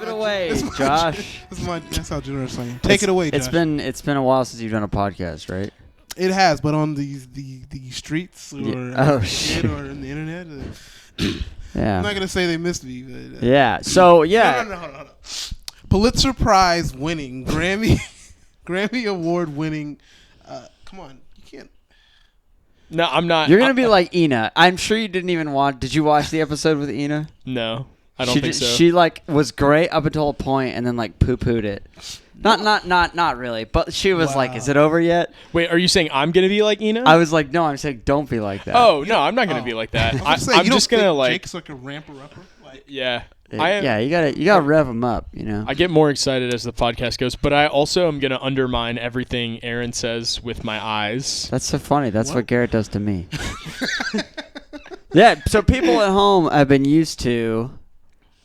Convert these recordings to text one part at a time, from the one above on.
Give it away, Josh. That's how generous I am. Take it away, Josh. It's been a while since you've done a podcast, right? It has, but on the streets or or in the internet. Yeah. I'm not gonna say they missed me, but yeah. So yeah. No. Hold on. Pulitzer Prize winning, Grammy Award winning. Come on, you can't. No, I'm not. You're gonna be like Ina. I'm sure you didn't even watch. Did you watch the episode with Ina? No, I don't think so. She like was great up until a point, and then like poo-pooed it. Not really. But she was like, "Is it over yet?" Wait, are you saying I'm gonna be like Ina? I was like, "No, I'm saying don't be like that." Oh no, I'm not gonna be like that. I'm just gonna like. Jake's like a ramper-upper. Like, yeah. Yeah, you gotta rev them up, you know. I get more excited as the podcast goes, but I also am gonna undermine everything Aaron says with my eyes. That's so funny. That's what Garrett does to me. Yeah. So people at home have been used to,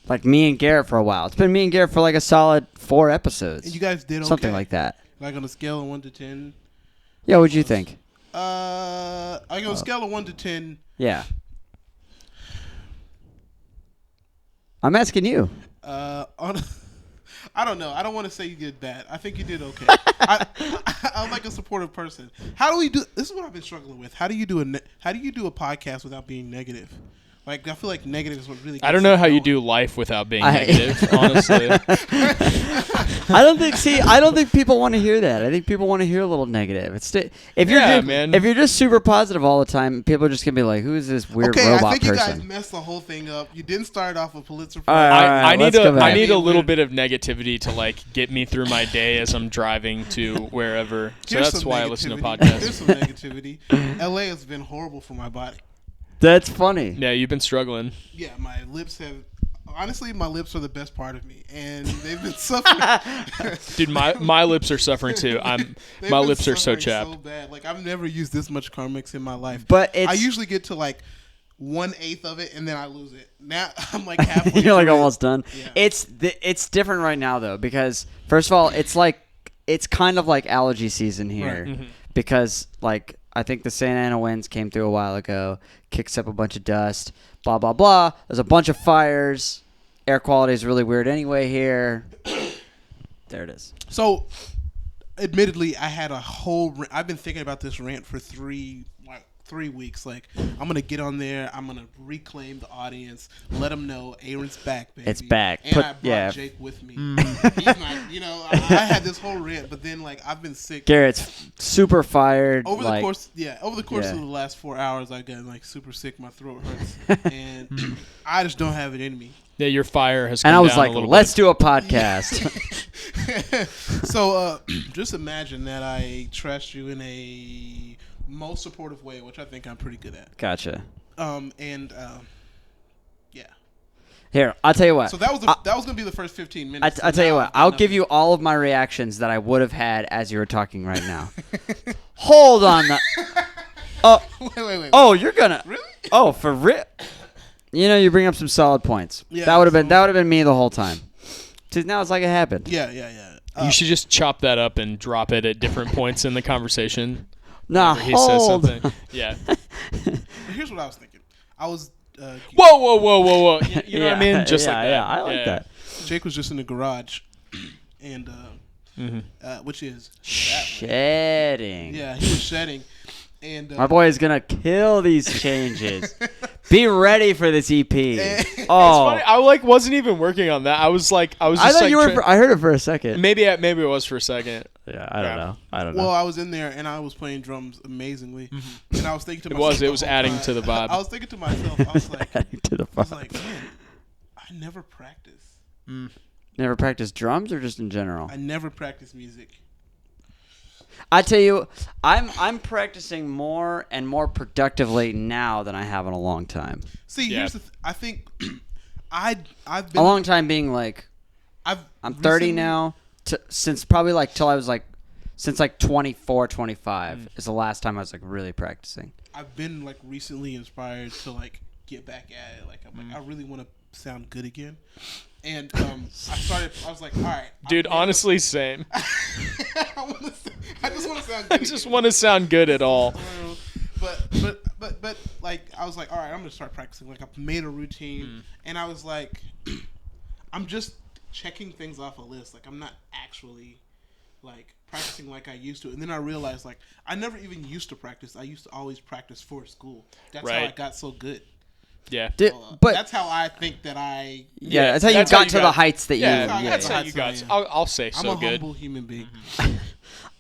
like me and Garrett for a while. It's been me and Garrett for like a solid 4 episodes. And you guys did okay. Something like that. Like on a scale of 1 to 10. Yeah. What'd you think? On a scale of 1 to 10. Yeah. I'm asking you. I don't know. I don't want to say you did bad. I think you did okay. I'm like a supportive person. How do we do? This is what I've been struggling with. How do you do a podcast without being negative? Like I feel like negative is what really. I don't know how you do life without being negative. Honestly, I don't think people want to hear that. I think people want to hear a little negative. If you're just super positive all the time, people are just gonna be like, "Who is this weird robot person?" I think you guys messed the whole thing up. You didn't start off with Pulitzer Prize. I need a little bit of negativity to like get me through my day as I'm driving to wherever. So that's why I listen to podcasts. There's some negativity. LA has been horrible for my body. That's funny. Yeah, you've been struggling. Yeah, my lips have. Honestly, my lips are the best part of me, and they've been suffering. Dude, my lips are suffering too. My lips are so chapped. So bad. Like I've never used this much Carmex in my life. But I usually get to like 1/8 of it, and then I lose it. Now I'm like halfway. You're like almost done. Yeah. It's different right now though, because first of all, it's kind of like allergy season here, right. because like. I think the Santa Ana winds came through a while ago, kicks up a bunch of dust, blah, blah, blah. There's a bunch of fires. Air quality is really weird anyway here. There it is. So, admittedly, I had I've been thinking about this rant for 3 weeks. Like, I'm going to get on there. I'm going to reclaim the audience. Let them know Aaron's back, baby. It's back. And I brought Jake with me. He's not, I had this whole rant, but then, like, I've been sick. Garrett's super fired. Over the course of the last 4 hours, I've gotten, like, super sick. My throat hurts. And I just don't have it in me. Yeah, your fire has come down a little bit. And I was like, let's do a podcast. So, just imagine that I trashed you in a most supportive way, which I think I'm pretty good at. Gotcha. Yeah. Here, I'll tell you what. So that was gonna be the first 15 minutes. I'll tell you what. I'll give you all of my reactions that I would have had as you were talking right now. Hold on. Oh, wait. Oh, you're gonna. Really? Oh, for real. You bring up some solid points. Yeah, that would have been me the whole time. So now it's like it happened. Yeah. You should just chop that up and drop it at different points in the conversation. Nah, he says something. Yeah. Here's what I was thinking. I was. Whoa! You know what I mean? Just like that. Yeah, I like that. Jake was just in the garage, and which is shedding. Yeah, he was shedding, and my boy is gonna kill these changes. Be ready for this EP. It's funny. I wasn't even working on that. I was just I thought you were. I heard it for a second. Maybe it was for a second. Yeah, I don't know. Well, I was in there and I was playing drums amazingly, and I was thinking to myself. It was adding to the vibe. I was thinking to myself. I was like, man, I never practice. Never practice drums or just in general? I never practice music. I tell you, I'm practicing more and more productively now than I have in a long time. See, here's the I think I've been a long time being like I'm 30 now. Since probably like till I was like since like 24, 25 is the last time I was like really practicing. I've been like recently inspired to like get back at it. Like I'm like I really want to sound good again. And I was like, all right. Dude, honestly, same. I just want to sound good. I just want to sound good at all. But like I was like, all right, I'm gonna start practicing. Like I made a routine, and I was like, I'm just checking things off a list. Like I'm not actually like practicing like I used to. And then I realized like I never even used to practice. I used to always practice for school. That's how I got so good. Yeah. But that's how I think that I. Yeah, that's how you got to the heights that you. That's how you got. I'll say so. I'm a good. humble human being.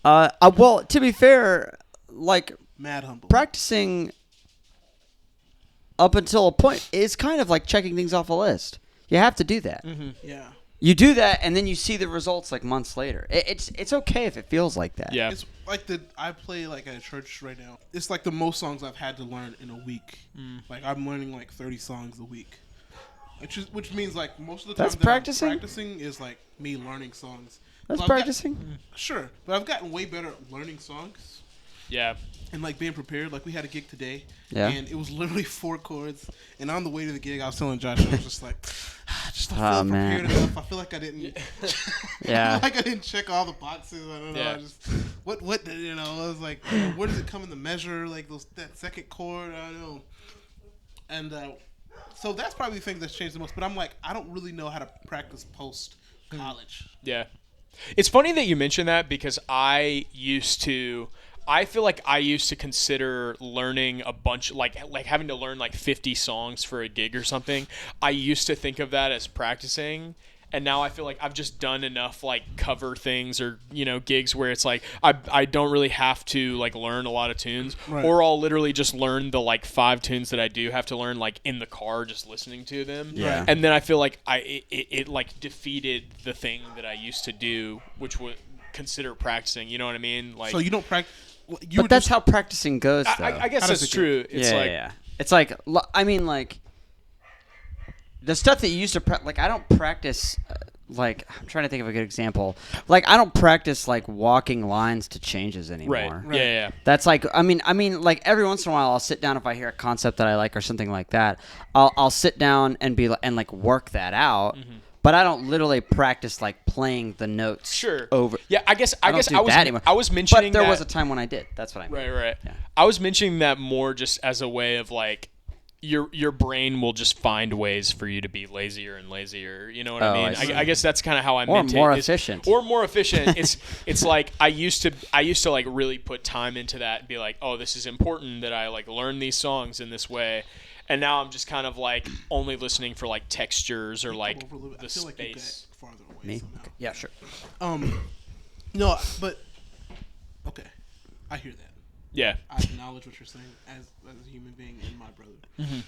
Well, to be fair, like mad humble. Practicing up until a point is kind of like checking things off a list. You have to do that. Mm-hmm. Yeah. You do that, and then you see the results like months later. It's okay if it feels like that. Yeah. It's like I play like at a church right now. It's like the most songs I've had to learn in a week. Like I'm learning like 30 songs a week, which means like most of the time that practicing? I'm practicing is like me learning songs. That's practicing? Sure, but I've gotten way better at learning songs. Yeah. And like being prepared. Like we had a gig today, yeah, and it was literally 4 chords. And on the way to the gig, I was telling Josh, I was just like, I just don't feel prepared enough. I feel like I didn't. Yeah. I feel like I didn't check all the boxes. I don't know. Yeah. I just what I was like, where does it come in the measure? Like that second chord. I don't know. And so that's probably the thing that's changed the most. But I'm like, I don't really know how to practice post college. Yeah. It's funny that you mention that because I feel like I used to consider learning a bunch, like having to learn like 50 songs for a gig or something. I used to think of that as practicing, and now I feel like I've just done enough like cover things or gigs where it's like I don't really have to like learn a lot of tunes, right. Or I'll literally just learn the like 5 tunes that I do have to learn like in the car just listening to them. Yeah. And then I feel like it like defeated the thing that I used to do, which would consider practicing. You know what I mean? Like so you don't practice. But that's how practicing goes, though. I guess that's true. It's It's like, I mean, like, the stuff that you used to like, I don't practice, like, I'm trying to think of a good example. Like, I don't practice, like, walking lines to changes anymore. Right. Yeah. That's like, I mean, like, every once in a while, I'll sit down if I hear a concept that I like or something like that. I'll sit down and work that out. Mm-hmm. But I don't literally practice like playing the notes over. Yeah, I guess I was mentioning but there was a time when I did. That's what I mean. Right. Yeah. I was mentioning that more just as a way of like your brain will just find ways for you to be lazier and lazier. You know what I mean? I guess that's kind of how I meant it. Or more efficient. Or more efficient. It's like I used to like really put time into that and be like, oh, this is important that I like learn these songs in this way. And now I'm just kind of like only listening for like textures or like the space. Like you got farther away Me? somehow. Okay. Yeah, sure. No, but okay, I hear that. Yeah, I acknowledge what you're saying as a human being and my brother. Mm-hmm.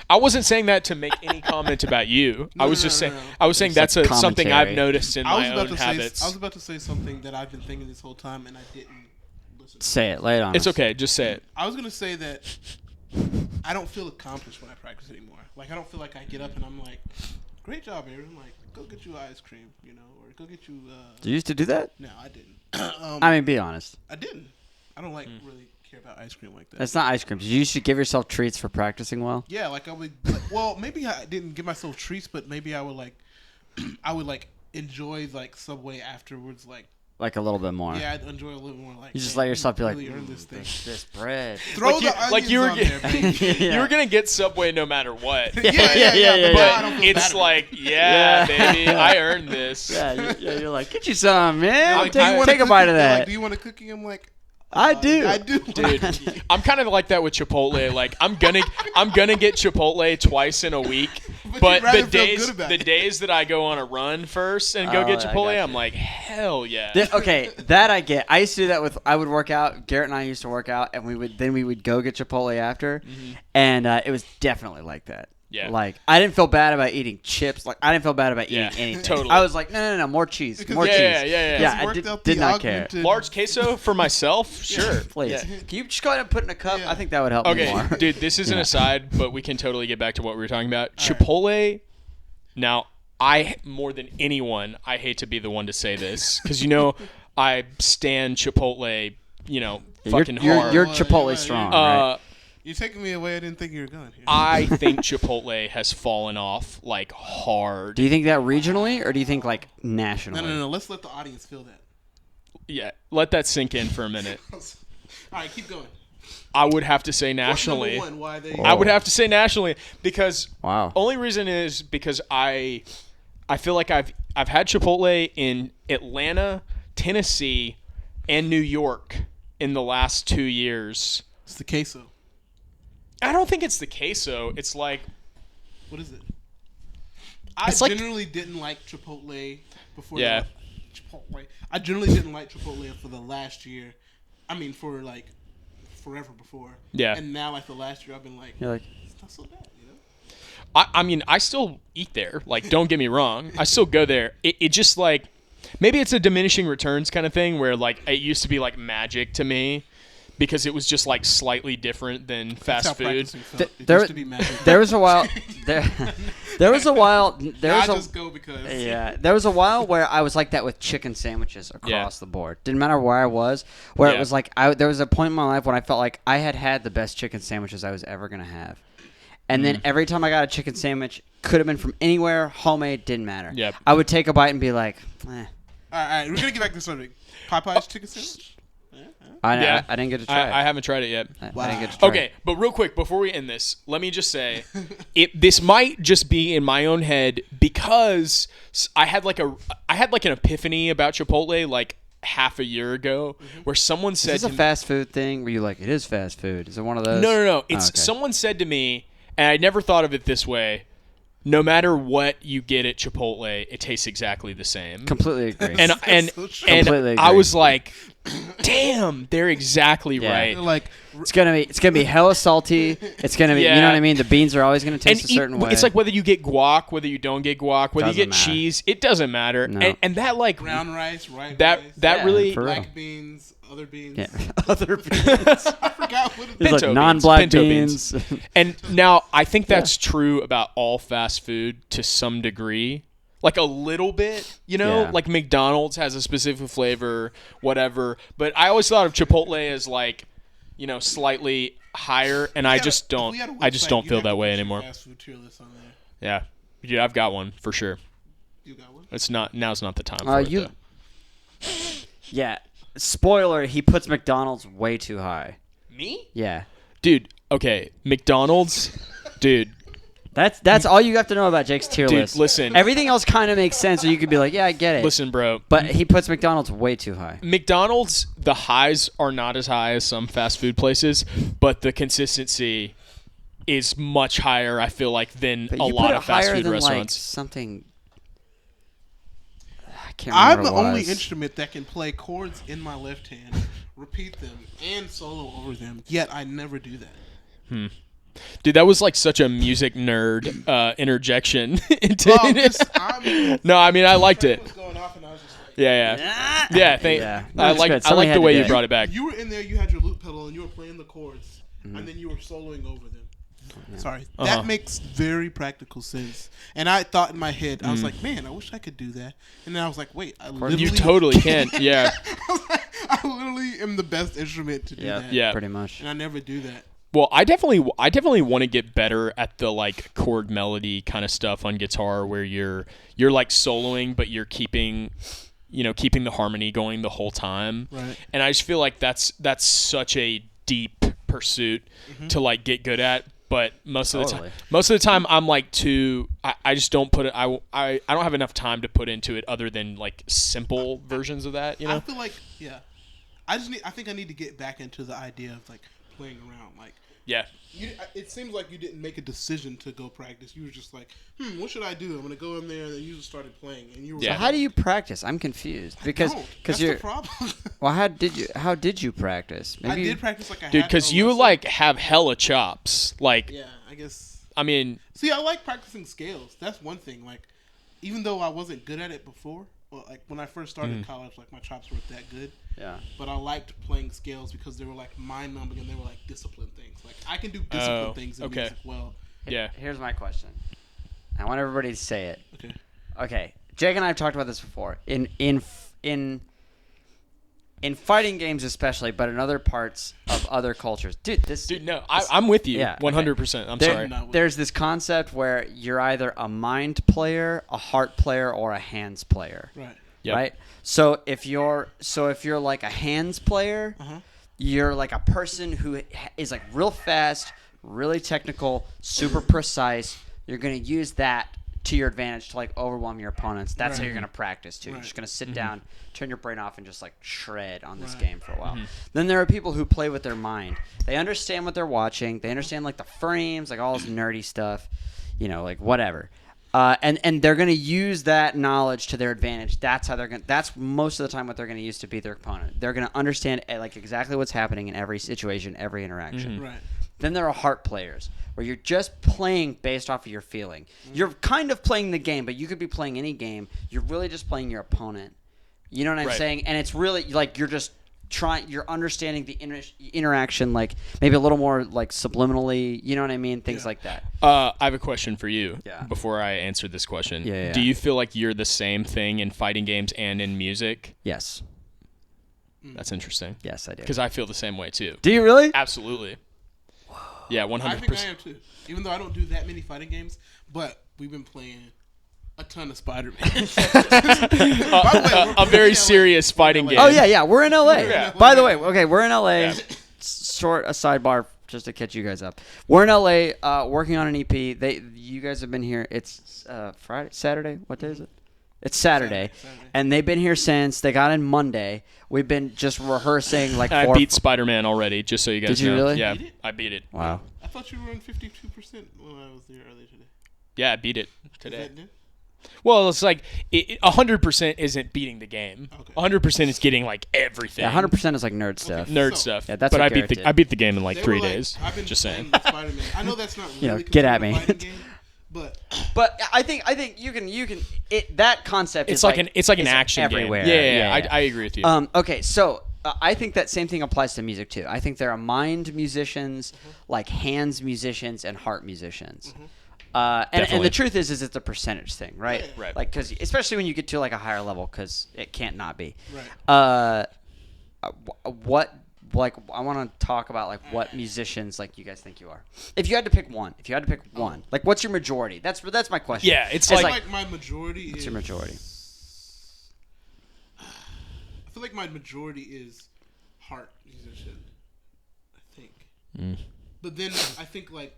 I wasn't saying that to make any comment about you. I was just saying. I was saying It's that's like something commentary. I've noticed in my own habits. I was about to say something that I've been thinking this whole time and I didn't listen. Say it. Lay it on. It's us. okay. Just say it. I was gonna say that. I don't feel accomplished when I practice anymore. Like I don't feel like I get up and I'm like, "Great job, Aaron!" I'm like, "Go get you ice cream," or "Go get you." Do you used to do that? No, I didn't. I mean, be honest. I didn't. I don't really care about ice cream like that. That's not ice cream. You should give yourself treats for practicing well. Yeah, like I would. Like, well, maybe I didn't give myself treats, but maybe I would like, enjoy like Subway afterwards, like a little bit more. Yeah, I'd enjoy a little more. Like you just let yourself be really like, earn this thing. This bread. Throw the onions you were on there, baby. You were gonna get Subway no matter what. Yeah. But it's like, baby, I earned this. You're like, get you some, man. Like, take a bite of that. Like, do you want a cookie? I'm like, I do, dude. I'm kind of like that with Chipotle. Like, I'm gonna get Chipotle twice in a week. But the days that I go on a run first and go get Chipotle, I'm like, hell yeah. Okay, that I get. I used to do that I would work out. Garrett and I used to work out, and we would go get Chipotle after, and it was definitely like that. Yeah. Like, I didn't feel bad about eating chips. Like, I didn't feel bad about eating anything. Totally. I was like, no, more cheese. Because More cheese. Yeah. I did not care. Large queso for myself? Sure. Please. Yeah. Can you just go ahead and put it in a cup? Yeah. I think that would help me more. Dude, this is an aside, but we can totally get back to what we were talking about. Chipotle, now, more than anyone, I hate to be the one to say this, because, I stan Chipotle, fucking hard. You're Chipotle strong, right? You're taking me away. I didn't think you were going here. I think Chipotle has fallen off, like, hard. Do you think that regionally, or do you think, like, nationally? No. Let's let the audience feel that. Yeah, let that sink in for a minute. All right, keep going. I would have to say nationally. What's number one? Why they? I would have to say nationally because wow. Only reason is because I feel like I've had Chipotle in Atlanta, Tennessee, and New York in the last 2 years. It's the queso. I don't think it's the queso. It's like What is it? It's I like- generally didn't like Chipotle before. Yeah. Chipotle. I generally didn't like Chipotle for the last year. I mean, for like forever before. Yeah. And now, like the last year, I've been like, You're like, it's not so bad, you know. I mean, I still eat there. Like, don't get me wrong. I still go there. It just like maybe it's a diminishing returns kind of thing where like it used to be like magic to me because it was just like slightly different than That's fast how food. practicing felt. It there- used to be magic. there was a while there was a while there I was just go because. yeah, there was a while where I was like that with chicken sandwiches across the board. Didn't matter where I was. Where Yeah. it was like there was a point in my life when I felt like I had the best chicken sandwiches I was ever gonna have. And then every time I got a chicken sandwich, could have been from anywhere, homemade, didn't matter. Yep. I would take a bite and be like, eh. All right, we're gonna get back to the subject. Popeye's chicken sandwich. I didn't get to try I it. haven't tried it yet. I didn't get to try Okay, it. but real quick before we end this, let me just say, this might just be in my own head because I had like an epiphany about Chipotle like half a year ago where someone said Is this a to me- fast food thing where you like, it is fast food? Is it one of those? No. It's Oh, okay. someone said to me, and I never thought of it this way. No matter what you get at Chipotle, it tastes exactly the same. Completely agree. And so true. Completely I agree. was like, damn, they're exactly Yeah. right. Like, It's gonna be hella salty. It's gonna be, you know Yeah. what I mean. The beans are always gonna taste a certain way. It's like whether you get guac, whether you don't get guac, whether you Doesn't get matter. cheese, it doesn't matter. No. And that like brown rice, white that rice, that Yeah, really for real. black beans, other beans. yeah. Other beans. I forgot what it There's Pinto like beans, non-black pinto beans. beans. And now I think that's true about all fast food to some degree. Like a little bit, you know, Yeah. like McDonald's has a specific flavor, whatever. But I always thought of Chipotle as like, you know, slightly higher, and I just don't. I just don't feel that way anymore. Fast food tier list on there. Yeah, yeah, I've got one for sure. You got one? It's not now's not the time for it. you. Though. Yeah. Spoiler: he puts McDonald's way too high. Me, Yeah. dude. Okay, McDonald's, dude. That's all you have to know about Jake's tier Dude, list. listen. Everything else kind of makes sense, or you could be like, yeah, I get it. Listen, bro. But he puts McDonald's way too high. McDonald's, the highs are not as high as some fast food places, but the consistency is much higher, I feel like, than But a you lot put it of fast higher food than restaurants. like something. I can't I'm remember the what it only was. instrument that can play chords in my left hand, repeat them, and solo over them. Yet I never do that. Dude, that was like such a music nerd interjection. into No, I mean, I liked it. Was going off and I was just like, Yeah. Yeah, Yeah. No, I it's like good. Somebody the had to way do you it. brought it back. you were in there, you had your loop pedal, and you were playing the chords, Mm-hmm. and then you were soloing over them. Sorry. Uh-huh. That makes very practical sense. And I thought in my head, I was like, man, I wish I could do that. And then I was like, wait, I literally... You totally can. Yeah. I literally am the best instrument to do Yeah. that. Yeah. Pretty much. And I never do that. Well, I definitely want to get better at the like chord melody kind of stuff on guitar where you're like soloing but you're keeping the harmony going the whole time. Right. And I just feel like that's such a deep pursuit to like get good at, but most of the time I'm like I just don't put it I don't have enough time to put into it other than like simple versions of that, you know. I feel like, yeah. I think I need to get back into the idea of like playing around. Like, Yeah. it seems like you didn't make a decision to go practice. You were just like, what should I do? I'm gonna go in there, and then you just started playing, and you were. Yeah. like, How do you practice? I'm confused because that's you're. the problem. Well, how did you practice? I did practice like I Dude, had cuz a you lesson. like have hella chops. Like Yeah, I guess. I mean, See, I like practicing scales. That's one thing. Like, even though I wasn't good at it before, well, like when I first started college, like my chops weren't that good. Yeah. But I liked playing scales because they were like mind numbing and they were like discipline things. Like I can do discipline things in okay. music well. yeah. Here's my question. I want everybody to say it. Okay. Okay, Jake and I have talked about this before. In fighting games especially, but in other parts of other cultures. Dude, No, I'm with you. Yeah, 100%. I'm There- sorry. No. There's this concept where you're either a mind player, a heart player, or a hands player. Right. Yep. Right? So if you're like a hands player, you're like a person who is like real fast, really technical, super precise. You're going to use that to your advantage to like overwhelm your opponents. That's how Right. you're going to practice too. You're Right. just going to sit down, turn your brain off, and just like shred on this Right. game for a while. Then there are people who play with their mind. They understand what they're watching. They understand like the frames, like all this nerdy stuff, like whatever. And they're going to use that knowledge to their advantage. That's how they're going. That's most of the time what they're going to use to beat their opponent. They're going to understand like exactly what's happening in every situation, every interaction. Right. Then there are heart players, where you're just playing based off of your feeling. You're kind of playing the game, but you could be playing any game. You're really just playing your opponent. You know what I'm Right. saying? And it's really like you're just you're understanding the interaction, like maybe a little more like subliminally. You know what I mean? Things like that. I have a question for you. Yeah. Before I answer this question, Yeah. do you feel like you're the same thing in fighting games and in music? Yes. That's interesting. Yes, I do. Because I feel the same way too. Do you really? Absolutely. Yeah, 100%. I think I am too. Even though I don't do that many fighting games, but we've been playing a ton of Spider-Man. A very serious fighting game. Oh yeah. We're in LA. Yeah. By the way, okay, we're in LA. Yeah. Short a sidebar just to catch you guys up. We're in LA working on an EP. You guys have been here. It's Friday, Saturday. What day is it? It's Saturday. Saturday. And they've been here since they got in Monday. We've been just rehearsing like I 4. beat Spider-Man already, just so you guys Did you know. really? Yeah, Beat it? I beat it. Wow. I thought you were in 52% when I was there earlier today. Yeah, I beat it Is today. that it? Well, it's like 100% isn't beating the game. Okay. 100% is getting like everything. Yeah, 100% is like nerd stuff. Okay. Nerd So- stuff. Yeah, that's but what I beat Garrett the did. I beat the game in like They 3 were like, days. I've been Just saying. playing with Spider-Man. I know that's not really Get at considered a me. fighting game, but But I think you can that concept It's is like an is action everywhere. game. Yeah. I agree with you. Okay, so I think that same thing applies to music too. I think there are mind musicians, like hands musicians, and heart musicians. And Definitely. the truth is it's a percentage thing, right? Yeah. Right. Like, because especially when you get to like a higher level, because it can't not be. right. What like I want to talk about like what musicians like you guys think you are. If you had to pick one, like what's your majority? That's my question. Yeah, it's I like- feel like my majority what's is. your majority? I feel like my majority is heart musician. I think. But then I think like.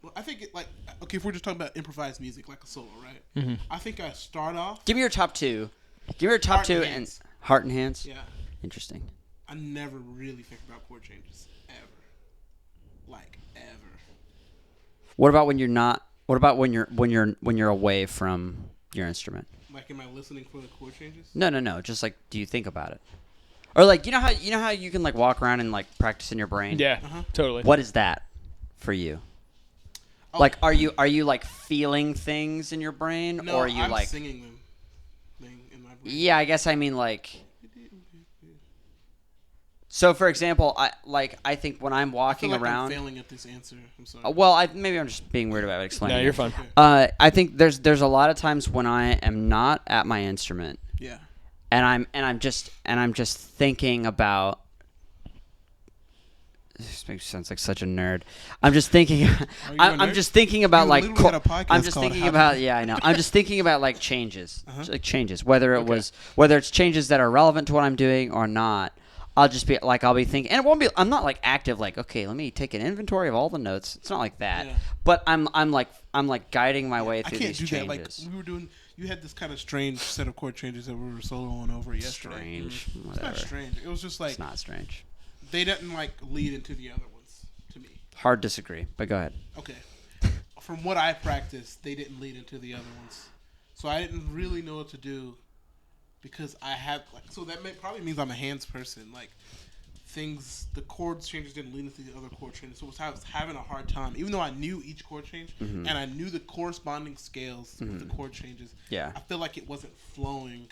Well, I think it like okay if we're just talking about improvised music like a solo, right? I think I start off. Give me your top two. Give me your top Heart two and and hands. heart and hands. Yeah, Interesting. I never really think about chord changes ever, like ever. What about when you're not? What about when you're away from your instrument? Like, am I listening for the chord changes? No. Just like, do you think about it? Or like, you know how you can like walk around and like practice in your brain. yeah, totally. What is that for you? Oh, Like, are you like feeling things in your brain, no, or are you I'm like? singing them in my brain. Yeah, I guess I mean like. So, for example, I think when I'm I feel walking like around. I'm failing at this answer. I'm sorry. Well, maybe I'm just being weird about explaining. No, it. you're fine. I think there's a lot of times when I am not at my instrument, Yeah. and I'm just thinking about. This makes sounds like such a nerd. I'm just thinking. I'm nerd? just thinking about You like. literally had a podcast I'm just called thinking How to- about I know. I'm just thinking about like changes, like changes. Whether it's changes that are relevant to what I'm doing or not. I'll be thinking, and it won't be. I'm not like active, like okay, let me take an inventory of all the notes. It's not like that. Yeah. But I'm like guiding my way I through can't these do that. changes. Like we were doing, you had this kind of strange set of chord changes that we were soloing over yesterday. Strange, It's whatever. not strange. It was just like It's not strange. they didn't like lead into the other ones to me. Hard disagree, but go ahead. Okay. From what I practiced, they didn't lead into the other ones, so I didn't really know what to do because I had like so that probably means I'm a hands person. Like the chords changes didn't lead into the other chord changes, so I was having a hard time, even though I knew each chord change and I knew the corresponding scales with the chord changes. Yeah. I feel like it wasn't flowing,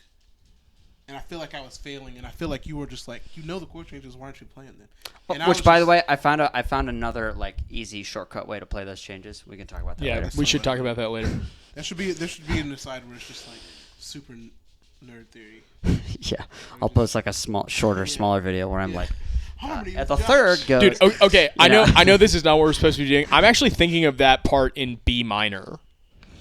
and I feel like I was failing, and I feel like you were just like, the chord changes, why aren't you playing them? And I Which, was by the just- way, I found another like easy shortcut way to play those changes. We can talk about that Yeah, later. we should talk about that later. there should be an aside where it's just like super nerd theory. Yeah, I'll post like a smaller video where I'm like Harmony at with the Josh. third goes. Dude, okay, I know. know this is not what we're supposed to be doing. I'm actually thinking of that part in B minor.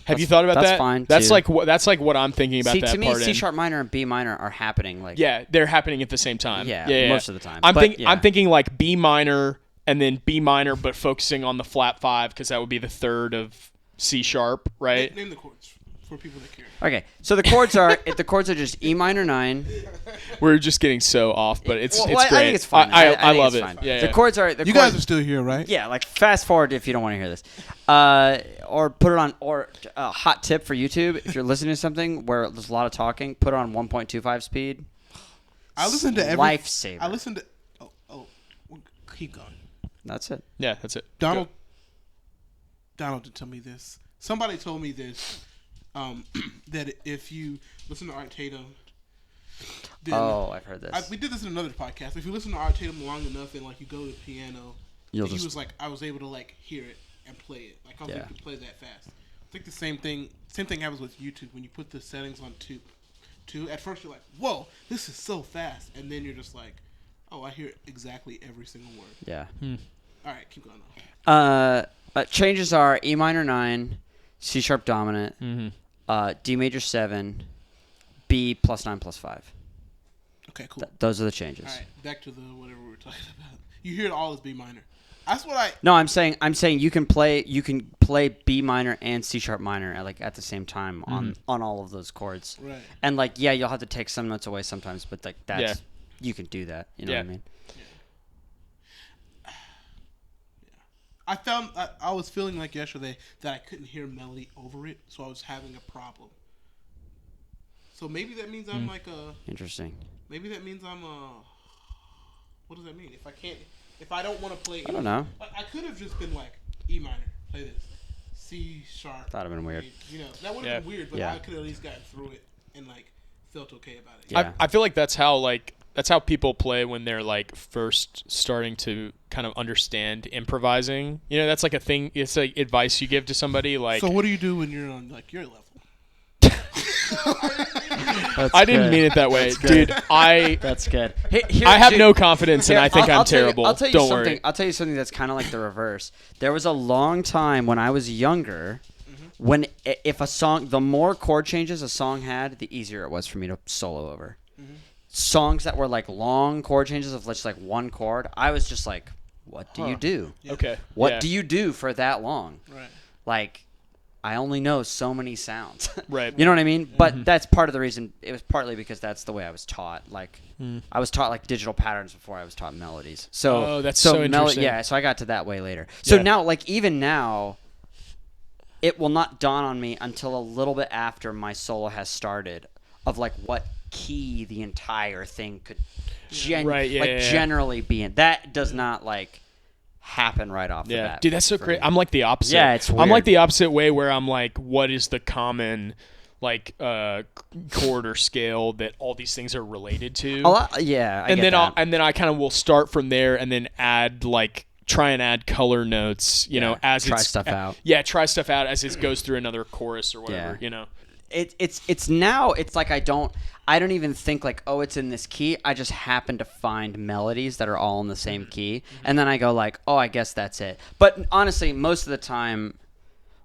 Have you thought about that's that? fine, That's too. like what I'm thinking about See, that to me, part C in. sharp minor and B minor are happening like Yeah, they're happening at the same time. Yeah, most of the time. I'm But, yeah. thinking like B minor and then B minor, but focusing on the flat 5 because that would be the third of C sharp, right? Name the chords. for people that care. Okay, so the chords are just E minor 9. We're just getting so off, but it's Well, it's I great. think it's fine. I think love it's it. fine. Yeah, The yeah. chords are. You guys are still here, right? Yeah, like fast forward if you don't want to hear this, or put it on. Or hot tip for YouTube: if you're listening to something where there's a lot of talking, put it on 1.25 speed. I listen to every lifesaver. I listen to. Keep going. That's it. Yeah, that's it. Donald did tell me this. Somebody told me this. That if you listen to Art Tatum, then I've heard this. we did this in another podcast. If you listen to Art Tatum long enough and like you go to the piano, he was like, I was able to like hear it and play it. Like I was able to play that fast. I think the same thing happens with YouTube when you put the settings on two. At first you're like, whoa, this is so fast, and then you're just like, oh, I hear exactly every single word. Yeah. All right, keep going on. Changes are E minor 9, C sharp dominant, D major 7, B plus 9 plus 5. Okay, cool. Those are the changes. All right, back to the whatever we were talking about. You hear it all as B minor. That's what I. No, I'm saying you can play B minor and C sharp minor at the same time on all of those chords. Right. And like you'll have to take some notes away sometimes, but like that's you can do that. You know what I mean? I was feeling like yesterday that I couldn't hear melody over it, so I was having a problem. So maybe that means I'm like a. Interesting. Maybe that means I'm a. What does that mean? If I don't want to play. I don't know. I could have just been like E minor, play this, C sharp. That'd have been weird. You know, that would have been weird, but Yeah. I could have at least gotten through it and like felt okay about it. Yeah. I feel like that's how people play when they're like first starting to kind of understand improvising. You know, that's like a thing. It's like advice you give to somebody. Like, So what do you do when you're on like your level? I didn't mean it that way, dude. That's good. I have no confidence, and I think I'm terrible. I'll tell you Don't something. worry. I'll tell you something that's kind of like the reverse. There was a long time when I was younger, when if a song, the more chord changes a song had, the easier it was for me to solo over. Songs that were like long chord changes of just like one chord, I was just like, what do you do? Yeah. Okay. What do you do for that long? Right. Like, I only know so many sounds. Right. You know what I mean? But that's part of the reason. It was partly because that's the way I was taught. Like, I was taught like digital patterns before I was taught melodies. So, that's so interesting. Yeah, so I got to that way later. So Yeah. now, like, even now, it will not dawn on me until a little bit after my solo has started of like what key the entire thing could generally be in. That does not like happen right off the bat. Dude, that's so for great. me. I'm like the opposite. Yeah, it's I'm weird. like the opposite way where I'm like, what is the common like chord or scale that all these things are related to? Yeah, I and get then that. and then I kind of will start from there and then try and add color notes, you know, as try it's stuff out. Yeah, try stuff out as it goes through another chorus or whatever, Yeah. you know. It's now it's like I don't even think like, oh, it's in this key. I just happen to find melodies that are all in the same key, and then I go like, oh, I guess that's it. But honestly, most of the time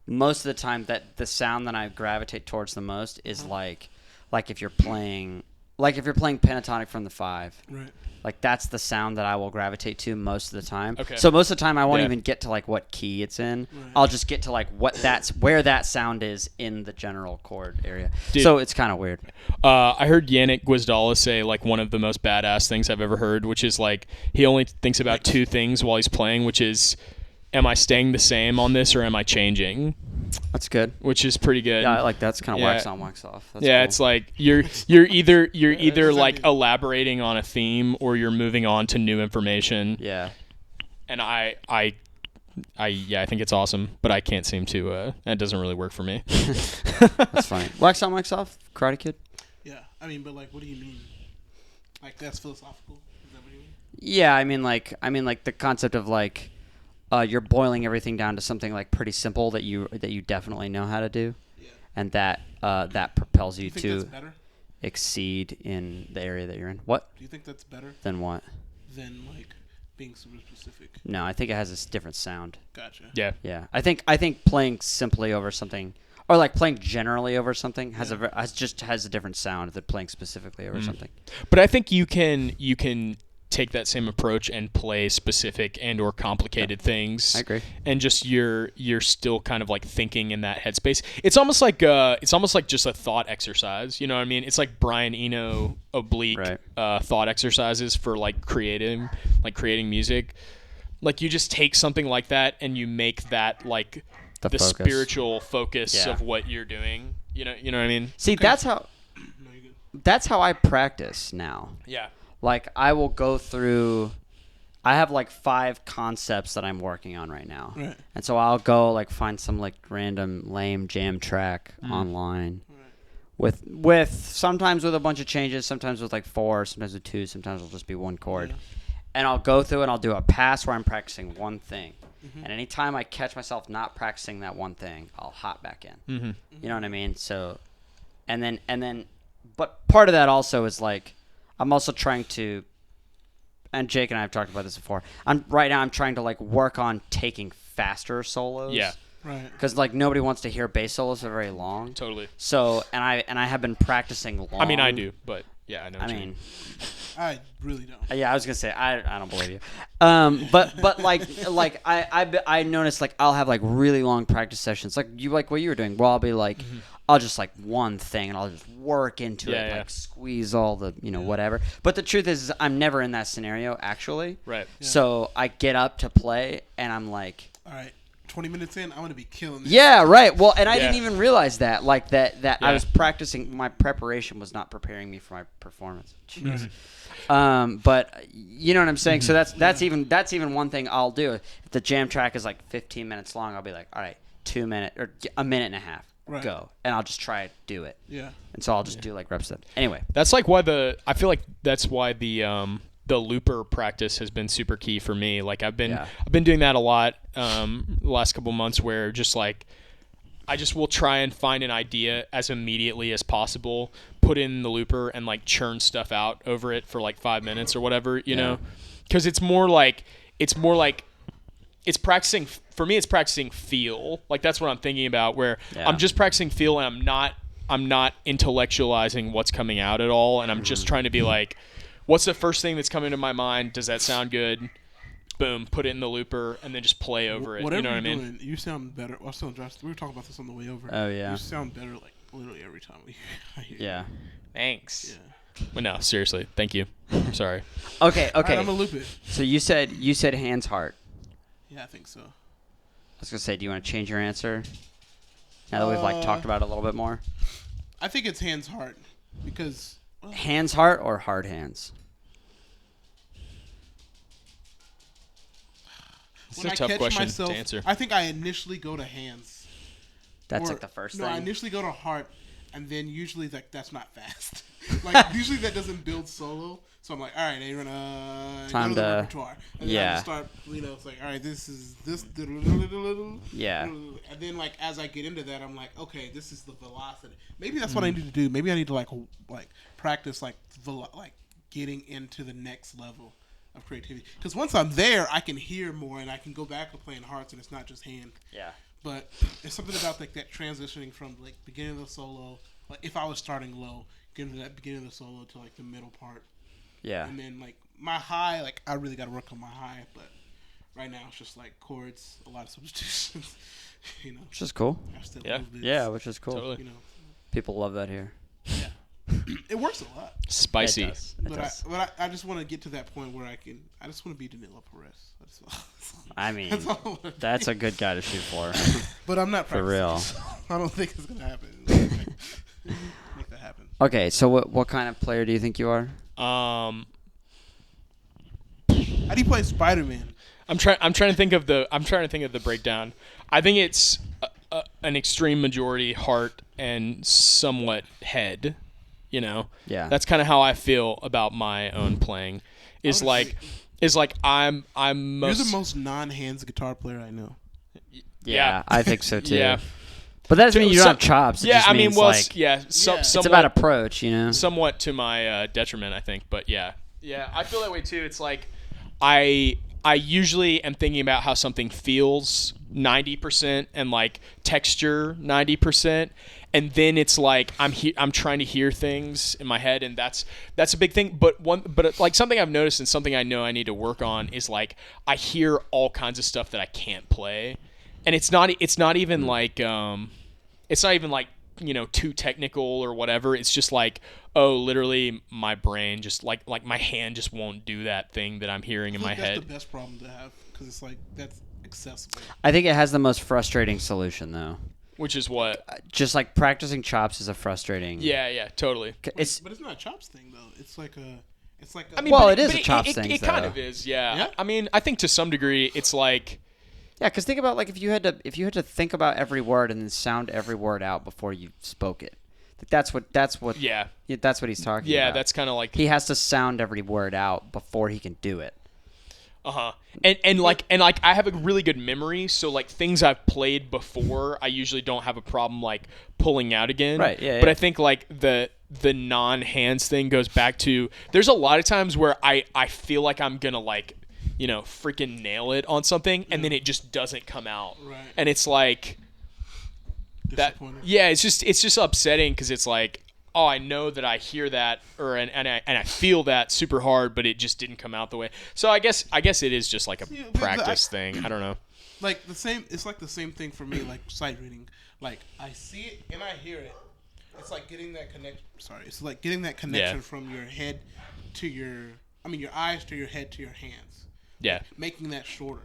that the sound that I gravitate towards the most is like if you're playing pentatonic from the 5. Right. Like that's the sound that I will gravitate to most of the time. Okay. So most of the time I won't Yeah. even get to like what key it's in. Right. I'll just get to like where that sound is in the general chord area. Dude. So it's kind of weird. I heard Yannick Gwizdala say like one of the most badass things I've ever heard, which is like he only thinks about two things while he's playing, which is, am I staying the same on this or am I changing? That's good. Which is pretty good. Yeah, I like that's kind of Yeah. wax on, wax off. That's Yeah, cool. it's like you're either does that like mean? elaborating on a theme or you're moving on to new information. Yeah. And I think it's awesome, but I can't seem to. That doesn't really work for me. That's funny. Wax on, wax off. Karate Kid. Yeah. I mean, but like, what do you mean? Like that's philosophical? Is that what you mean? Yeah, I mean like the concept of like you're boiling everything down to something like pretty simple that you definitely know how to do, Yeah. and that propels you Do you think to that's better? exceed in the area that you're in. What? Do you think that's better Then what? than like being super specific? No, I think it has a different sound. Gotcha. Yeah. Yeah, I think playing simply over something, or like playing generally over something, has a different sound than playing specifically over something. But I think you can take that same approach and play specific and or complicated things. I agree. And just you're still kind of like thinking in that headspace. It's almost like just a thought exercise. You know what I mean? It's like Brian Eno oblique thought exercises for like creating music. Like you just take something like that and you make that like the spiritual focus of what you're doing. You know what I mean? See, that's how I practice now. Yeah. Like I will go through. I have like 5 concepts that I'm working on right now, and so I'll go like find some like random lame jam track online, with sometimes with a bunch of changes, sometimes with like 4, sometimes with 2, sometimes it'll just be 1 chord, and I'll go through and I'll do a pass where I'm practicing one thing, and anytime I catch myself not practicing that one thing, I'll hop back in. You know what I mean? So, and then, but part of that also is like I'm also trying to. And Jake and I have talked about this before. I'm trying to like work on taking faster solos. Yeah. Right. Because like nobody wants to hear bass solos for very long. Totally. So and I have been practicing long. I mean, I do, but yeah, I know. I really don't. Yeah, I was gonna say I don't believe you. But like I noticed like I'll have like really long practice sessions like what you were doing. Where I'll be like. I'll just like one thing and I'll just work into it, like squeeze all the, whatever. But the truth is I'm never in that scenario actually. Right. Yeah. So I get up to play and I'm like, all right, 20 minutes in, I'm going to be killing this. Yeah, right. Well, and I didn't even realize that. Like that I was practicing. My preparation was not preparing me for my performance. Jeez. But you know what I'm saying? So that's even one thing I'll do. If the jam track is like 15 minutes long, I'll be like, all right, 2 minutes or a minute and a half. Go, and I'll just try to do it. Yeah. And so I'll just do like reps of. Anyway, that's like why I feel like that's why the looper practice has been super key for me. Like I've been doing that a lot the last couple months, where just like I just will try and find an idea as immediately as possible, put in the looper, and like churn stuff out over it for like 5 minutes or whatever, you know, because it's more like it's practicing. For me, it's practicing feel. Like that's what I'm thinking about. Where I'm just practicing feel, and I'm not intellectualizing what's coming out at all, and I'm just trying to be like, what's the first thing that's coming to my mind? Does that sound good? Boom, put it in the looper, and then just play over it. Whatever you know what I mean? Doing, you sound better. We were talking about this on the way over. Oh yeah. You sound better like literally every time I hear you. Yeah. Thanks. Yeah. Well, no, seriously, thank you. I'm sorry. Okay. All right, I'm gonna loop it. So you said hands heart. Yeah, I think so. I was gonna say, do you want to change your answer? Now that we've like talked about it a little bit more. I think it's hands heart because hands heart or hard hands. It's a tough question to answer. I think I initially go to hands. That's like the first thing. No, I initially go to heart, and then usually like that's not fast. Like usually that doesn't build solo. So I'm like, all right, Aaron, time go to the to repertoire. And then I just start, it's like, all right, this is this. Yeah. And then like as I get into that, I'm like, okay, this is the velocity. Maybe that's what I need to do. Maybe I need to like practice like getting into the next level of creativity. Because once I'm there, I can hear more and I can go back to playing hearts, and it's not just hand. Yeah. But there's something about like that transitioning from like beginning of the solo, like if I was starting low, getting to that beginning of the solo to like the middle part. Yeah. And then like my high, like I really got to work on my high, but right now it's just like chords, a lot of substitutions, Which is cool. Yeah, which is cool. Totally. People love that here. Yeah. It works a lot. Spicy. It does. But I just want to get to that point where I just want to be Danilo Perez. That's a good guy to shoot for. But I'm not for real. I don't think it's gonna happen. Make that happen. Okay, so what kind of player do you think you are? How do you play Spider-Man? I'm trying to think of the breakdown. I think it's an extreme majority heart and somewhat head. Yeah. That's kind of how I feel about my own playing. Is like I'm most. You're the most non-hands guitar player I know. Yeah, I think so too. Yeah. But that doesn't mean you don't have chops. It just means, it's about approach, Somewhat to my detriment, I think. But yeah, I feel that way too. It's like I usually am thinking about how something feels 90% and like texture 90%, and then it's like I'm trying to hear things in my head, and that's a big thing. But like something I've noticed and something I know I need to work on is like I hear all kinds of stuff that I can't play, and it's not even like too technical or whatever. It's just like, oh, literally my brain just like my hand just won't do that thing that I'm hearing in my head. That's the best problem to have because it's like that's accessible. I think it has the most frustrating solution though. Which is what? Just like practicing chops is a frustrating. Yeah, totally. But it's not a chops thing though. It's like a. I mean, well, but it is a chops thing. It kind of is, yeah. Yeah? I mean, I think to some degree, it's like. Yeah, because think about like if you had to think about every word and then sound every word out before you spoke it. That's what Yeah. that's what he's talking about. Yeah, that's kind of like. He has to sound every word out before he can do it. And like I have a really good memory, so like things I've played before, I usually don't have a problem like pulling out again. Right. Yeah. But I think like the non-hands thing goes back to there's a lot of times where I feel like I'm gonna like freaking nail it on something, and then it just doesn't come out. Right. And it's like that. Yeah, it's just upsetting because it's like, oh, I know that I hear that and I feel that super hard, but it just didn't come out the way. So I guess it is just like a practice thing. I don't know. Like the same. It's like the same thing for me. Like sight reading. Like I see it and I hear it. It's like getting that connection. Sorry. It's like getting that connection from your head to your eyes to your head to your hands. Yeah. Making that shorter.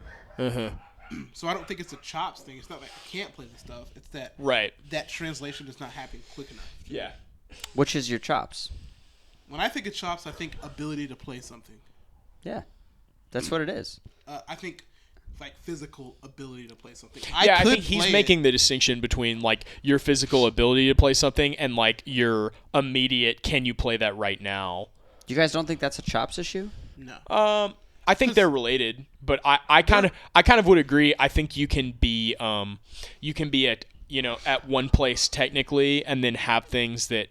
So I don't think it's a chops thing. It's not like I can't play the stuff. It's that that translation does not happen quick enough. Yeah. Which is your chops? When I think of chops, I think ability to play something. Yeah, that's what it is. I think like physical ability to play something. I think he's making the distinction between like your physical ability to play something and like your immediate can you play that right now. You guys don't think that's a chops issue? No. I think they're related, but I kind of would agree. I think you can be at one place technically and then have things that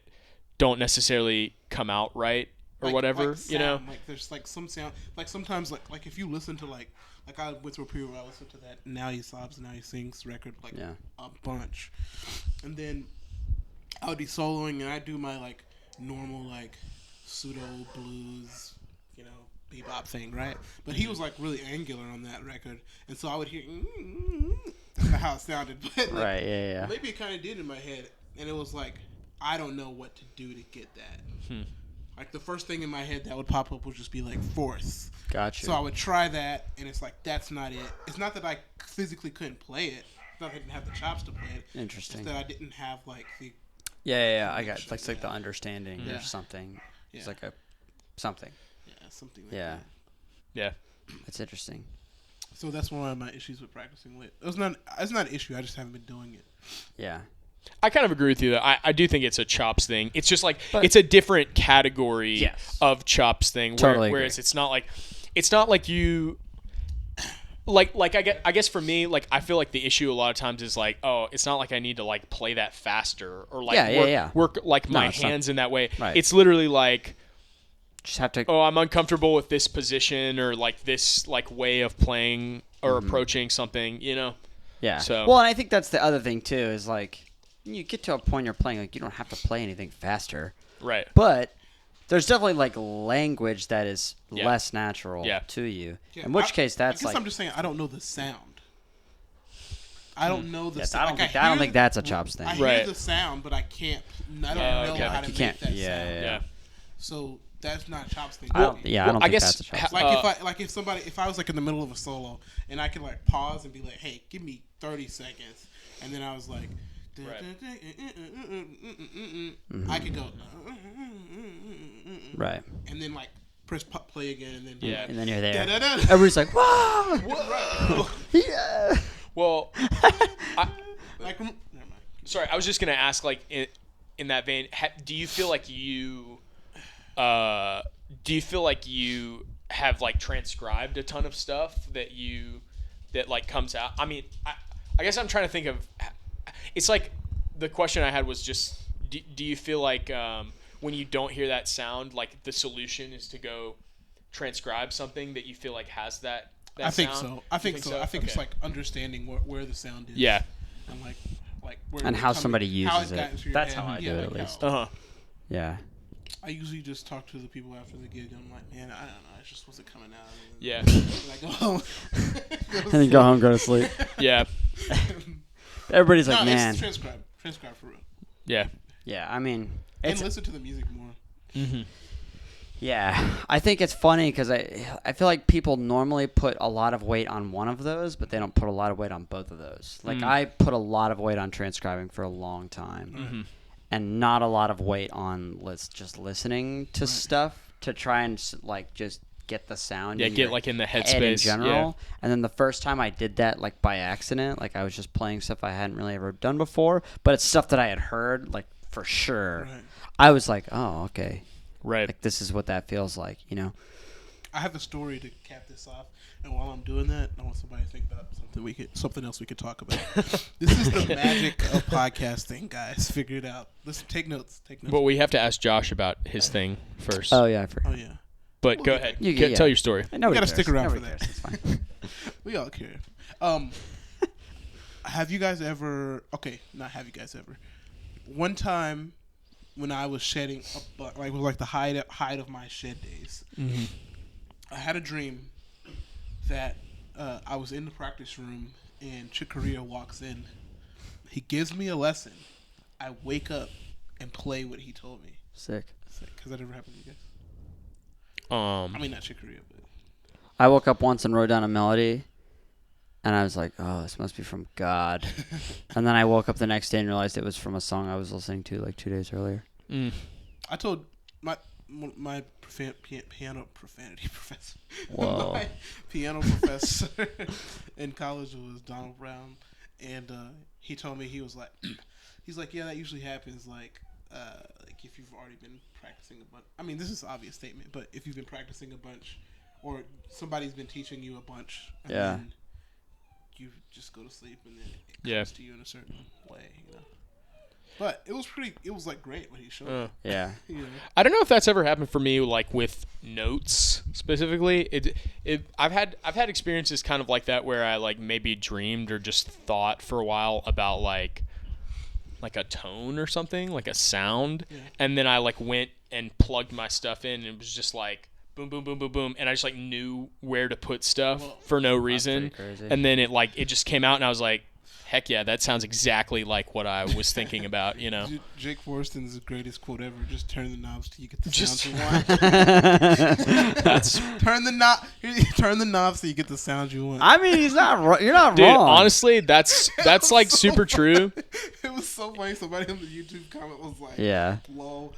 don't necessarily come out right or whatever. Like sound, like there's like some sound. Like sometimes like if you listen to like I went through a period where I listened to that Now He Sobs Now He Sings record a bunch, and then I would be soloing and I do my like normal like pseudo blues bebop thing, right? But he was like really angular on that record, and so I would hear that's not how it sounded, but like, right, yeah. Maybe it kind of did in my head, and it was like I don't know what to do to get that. Like the first thing in my head that would pop up would just be like fourths. Gotcha. So I would try that, and it's like that's not it. It's not that I physically couldn't play it. It's not that I didn't have the chops to play it. Interesting. It's that I didn't have like the. Yeah. I got like the understanding or something. Yeah. It's like a something. Yeah, something like that. Yeah. That's interesting. So that's one of my issues with practicing lit. It's not an issue. I just haven't been doing it. Yeah. I kind of agree with you though. I do think it's a chops thing. It's just like it's a different category of chops thing. Whereas it's not like you like I guess for me, like I feel like the issue a lot of times is like, oh, it's not like I need to like play that faster or like work like my hands in that way. Right. It's literally like just have to. Oh, I'm uncomfortable with this position or like this like way of playing or approaching something, Yeah. So well, and I think that's the other thing too is like you get to a point you're playing like you don't have to play anything faster. Right. But there's definitely like language that is less natural to you. Yeah, in which case that's I guess I'm just saying I don't know the sound. I don't know the sound. I don't think that's a chops thing. I hear the sound, but I can't. I don't know how to make that sound. Yeah. So that's not chops thing. I don't think that's a chops thing. If I was like in the middle of a solo and I could like pause and be like, hey, give me 30 seconds, and then I was like, I could go, right, and then like press play again, and then and then you're there. Everybody's like, whoa, whoa, yeah. Well, like, never mind. Sorry, I was just gonna ask, like, in that vein, do you feel like you have like transcribed a ton of stuff that like comes out? I mean, I guess I'm trying to think of. It's like the question I had was just, do you feel like when you don't hear that sound, like the solution is to go transcribe something that you feel like has that I think sound? so. I think so. I think it's like understanding where the sound is. Yeah. And like like where And it's how coming- somebody how uses it got it. into your That's head. how I do Yeah, it, at like least. how- Yeah. I usually just talk to the people after the gig. I'm like, man, I don't know. It just wasn't coming out. And Yeah. then I go home. And then go home, go to sleep. Yeah. Everybody's No, like, man. it's transcribe for real. Yeah. Yeah, I mean, And it's listen to the music more. Mm-hmm. yeah. I think it's funny because I feel like people normally put a lot of weight on one of those, but they don't put a lot of weight on both of those. Like I put a lot of weight on transcribing for a long time, Mm-hmm. and not a lot of weight on just listening to stuff to try and like just get the sound. Yeah, in get your like in the head in headspace. general. And then the first time I did that, like by accident, like I was just playing stuff I hadn't really ever done before, but it's stuff that I had heard, like for sure. Right. I was like, oh, okay, Right. like this is what that feels like, you know? I have a story to cap this off, and while I'm doing that, I want somebody to think about something else we could talk about. This is the magic of podcasting, guys. Figure it out. Listen, take notes. But we have to ask Josh about his thing first. Oh yeah, I forgot. Oh yeah, But go ahead. Yeah. Tell your story. Nobody You gotta cares. stick around Nobody for that. cares. It's fine. we all care. Have you guys ever? Okay, not have you guys ever. One time, when I was shedding, like it was like the height of my shed days. Mm-hmm. I had a dream that I was in the practice room and Chick Corea walks in. He gives me a lesson. I wake up and play what he told me. Sick. Because that never happened to you guys. I mean, not Chick Corea, but I woke up once and wrote down a melody, and I was like, oh, this must be from God. And then I woke up the next day and realized it was from a song I was listening to like 2 days earlier. I told my piano profanity professor. Whoa. My piano professor in college was Donald Brown, and he told me he's like, yeah, that usually happens. Like if you've already been practicing a bunch. I mean, this is an obvious statement, but if you've been practicing a bunch, or somebody's been teaching you a bunch, and then you just go to sleep, and then it comes to you in a certain way, you know. But it was like great when he showed me. Yeah. You know? I don't know if that's ever happened for me, like with notes specifically. I've had experiences kind of like that where I like maybe dreamed or just thought for a while about like a tone or something, like a sound, and then I like went and plugged my stuff in, and it was just like boom, boom, boom, boom, boom, and I just like knew where to put stuff for no reason, and then it just came out, and I was like, heck yeah, that sounds exactly like what I was thinking about, you know. Jake Forston's greatest quote ever: "Just turn the knobs till you get the sounds you want." turn the knobs till you get the sounds you want. I mean, you're not Dude, wrong. honestly, that's like so super true. It was so funny. Somebody on the YouTube comment was like, Yeah. lol.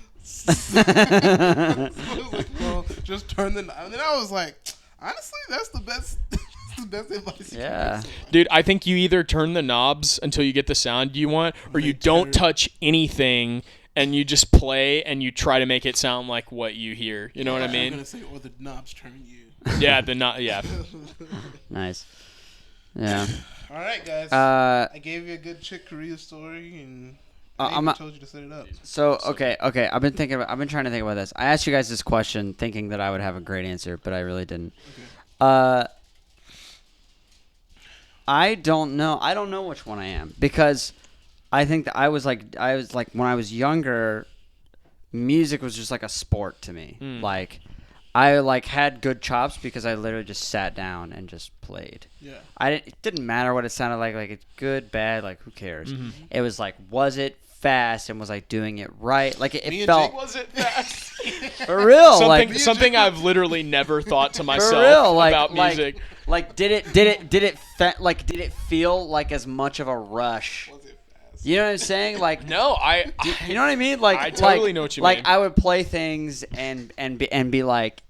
I was like, lol, just turn the knob. And then I was like, honestly, that's the best. The best advice you can give someone. Dude, I think you either turn the knobs until you get the sound you want, or you don't touch anything and you just play and you try to make it sound like what you hear. You know what I mean? I'm gonna say, or the knobs turn you. Yeah, the knob. Yeah. Nice. Yeah. All right, guys. I gave you a good Chick Corea story, and I told you to set it up. So okay. I've been trying to think about this. I asked you guys this question thinking that I would have a great answer, but I really didn't. Okay. I don't know. I don't know which one I am because I think that I was like when I was younger, music was just like a sport to me. Like I like had good chops because I literally just sat down and just played. Yeah. It didn't matter what it sounded like it's good, bad, like who cares? Mm-hmm. It was like, was it fast and was I doing it right? Like it Me and felt Jake Was it fast? for real. Something I've literally never thought to myself for real, like, about music. Like did it feel like as much of a rush? Was it fast? You know what I'm saying? Like No, you know what I mean? Like I totally know what you like mean. I would play things and be like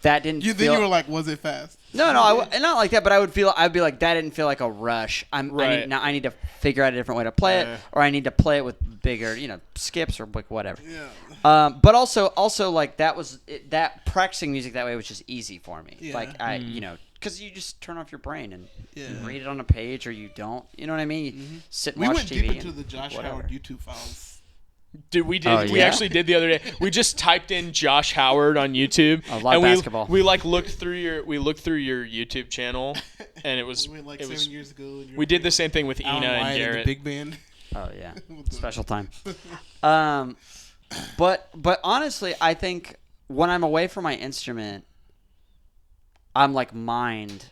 that didn't Then feel. you were like, was it fast? No, not like that. But I'd be like that didn't feel like a rush. Right. I need to figure out a different way to play it, or I need to play it with bigger, skips or like whatever. Yeah. But also like that practicing music that way was just easy for me. Yeah. Like because you just turn off your brain and you Yeah. read it on a page or you don't. You know what I mean? You sit and We watch went TV. deep into and the Josh whatever. Howard YouTube files. Dude, we did. Oh, We yeah? actually did the other day. We just typed in Josh Howard on YouTube. I love and basketball. We like looked through your YouTube channel, and it was We went like it 7 was. years ago. And We did the same thing with Ina Alan and Wyatt Garrett. the big band. Oh yeah, We'll do it. special time. But honestly, I think when I'm away from my instrument, I'm like mind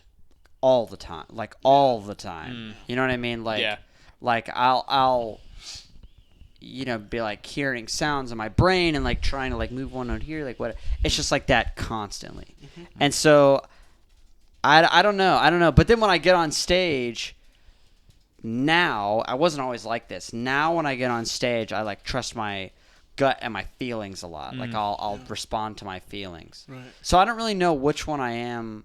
all the time, like all the time. You know what I mean? Like, Yeah. like I'll be like hearing sounds in my brain and like trying to like move one note here, like what? It's just like that constantly, and so I don't know. But then when I get on stage. Now, I wasn't always like this. Now, when I get on stage, I like trust my gut and my feelings a lot. Like I'll respond to my feelings. Right. So I don't really know which one I am.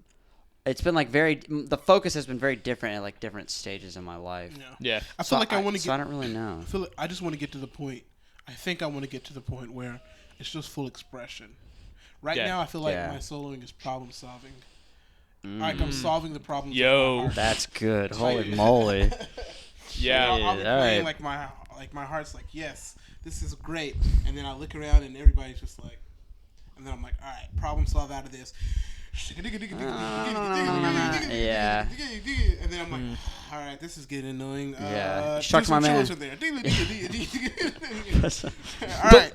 It's been like the focus has been very different at like different stages in my life. Yeah. I feel like I want to So get. I don't really know. I just want to get to the point. I think I want to get to the point where it's just full expression. Right Yeah. now, I feel like Yeah. my soloing is problem solving. Like I'm solving the problems. Yo. of my heart. That's good. Holy moly. Yeah. I'll be all playing right. like my heart's like, yes, this is great, and then I look around and everybody's just like, and then I'm like, all right, problem solve out of this. Yeah. And then I'm like, all right, this is getting annoying. Yeah. Do Shock my some man. children there. All right,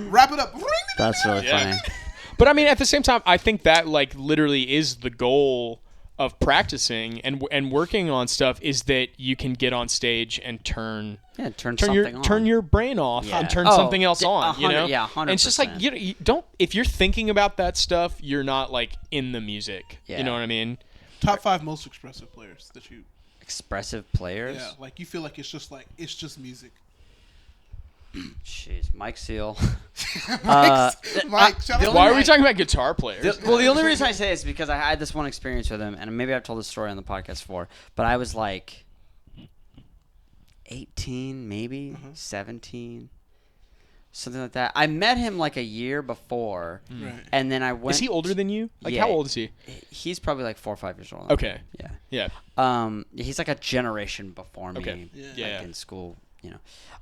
wrap it up. That's really Yeah. funny. But I mean, at the same time, I think that like literally is the goal of practicing and working on stuff is that you can get on stage and turn Yeah, turn your something on. turn your brain off Yeah. and turn Oh, something else on. 100 yeah, And it's just like 100%. you don't if you're thinking about that stuff, you're not like in the music. Yeah. You know what I mean? Top 5 most expressive players that you. Expressive players. Yeah, like you feel like it's just music. Jeez, Mike Seal. Mike, shout the out Why to are we Mike. talking about guitar players? The only reason I say it is because I had this one experience with him, and maybe I've told this story on the podcast before, but I was like 18, maybe 17, something like that. I met him like a year before, Right. and then I went. Is he older than you? Like Yeah. how old is he? He's probably like 4 or 5 years old. Okay. Yeah. Yeah. He's like a generation before me. Okay. Yeah. Like Yeah. in school,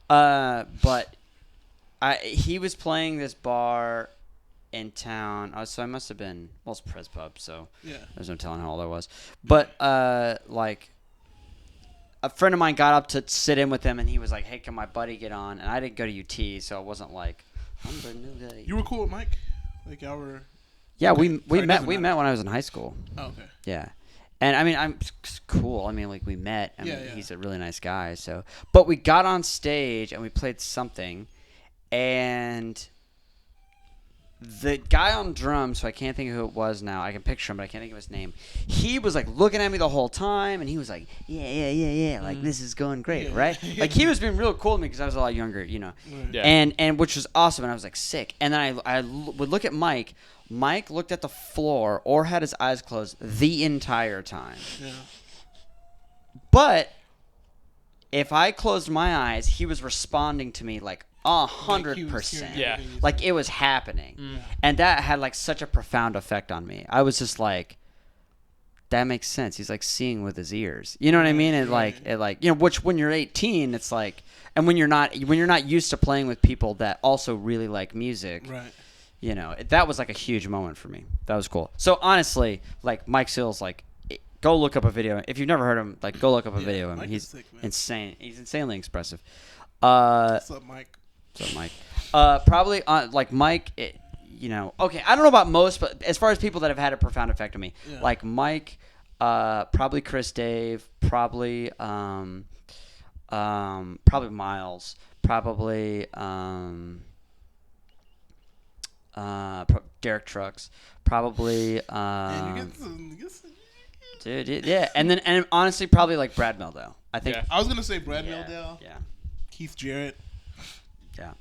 but he was playing this bar in town. So I must have been, well, it's Prez Pub, so Yeah. there's no telling how old I was. But like a friend of mine got up to sit in with him, and he was like, "Hey, can my buddy get on?" And I didn't go to UT, so it wasn't like I'm the new guy. You were cool with Mike? Like y'all were. Yeah, Okay. we Sorry, met doesn't we matter. met when I was in high school. Oh, okay. Yeah. And I mean, I'm cool. I mean, like we met. I mean, Yeah. he's a really nice guy. So, but we got on stage and we played something, and the guy on drums, so I can't think of who it was now. I can picture him, but I can't think of his name. He was like looking at me the whole time, and he was like, "Yeah, like this is going great, Yeah. right?" Like he was being real cool to me because I was a lot younger, Right. Yeah. and which was awesome, and I was like sick. And then I would look at Mike. Mike looked at the floor or had his eyes closed the entire time. Yeah. But if I closed my eyes, he was responding to me like 100%. Yeah. Like it was happening. And that had like such a profound effect on me. I was just like, that makes sense. He's like seeing with his ears. You know what I mean? And like which when you're 18, it's like, and when you're not used to playing with people that also really like music, Right. that was like a huge moment for me. That was cool. So honestly, like Mike Seals, like go look up a video. If you've never heard him, like go look up a video of him. Mike is He's sick, man. insane. He's insanely expressive. What's up, Mike? So Mike, probably like Mike. Okay, I don't know about most, but as far as people that have had a profound effect on me, Yeah. like Mike, probably Chris Dave, probably Miles, probably Derek Trucks, probably And you get some. dude, yeah, and honestly, probably like Brad Mehldau. I think. Yeah. I was gonna say Brad Yeah, Mehldau, yeah, Keith Jarrett. yeah.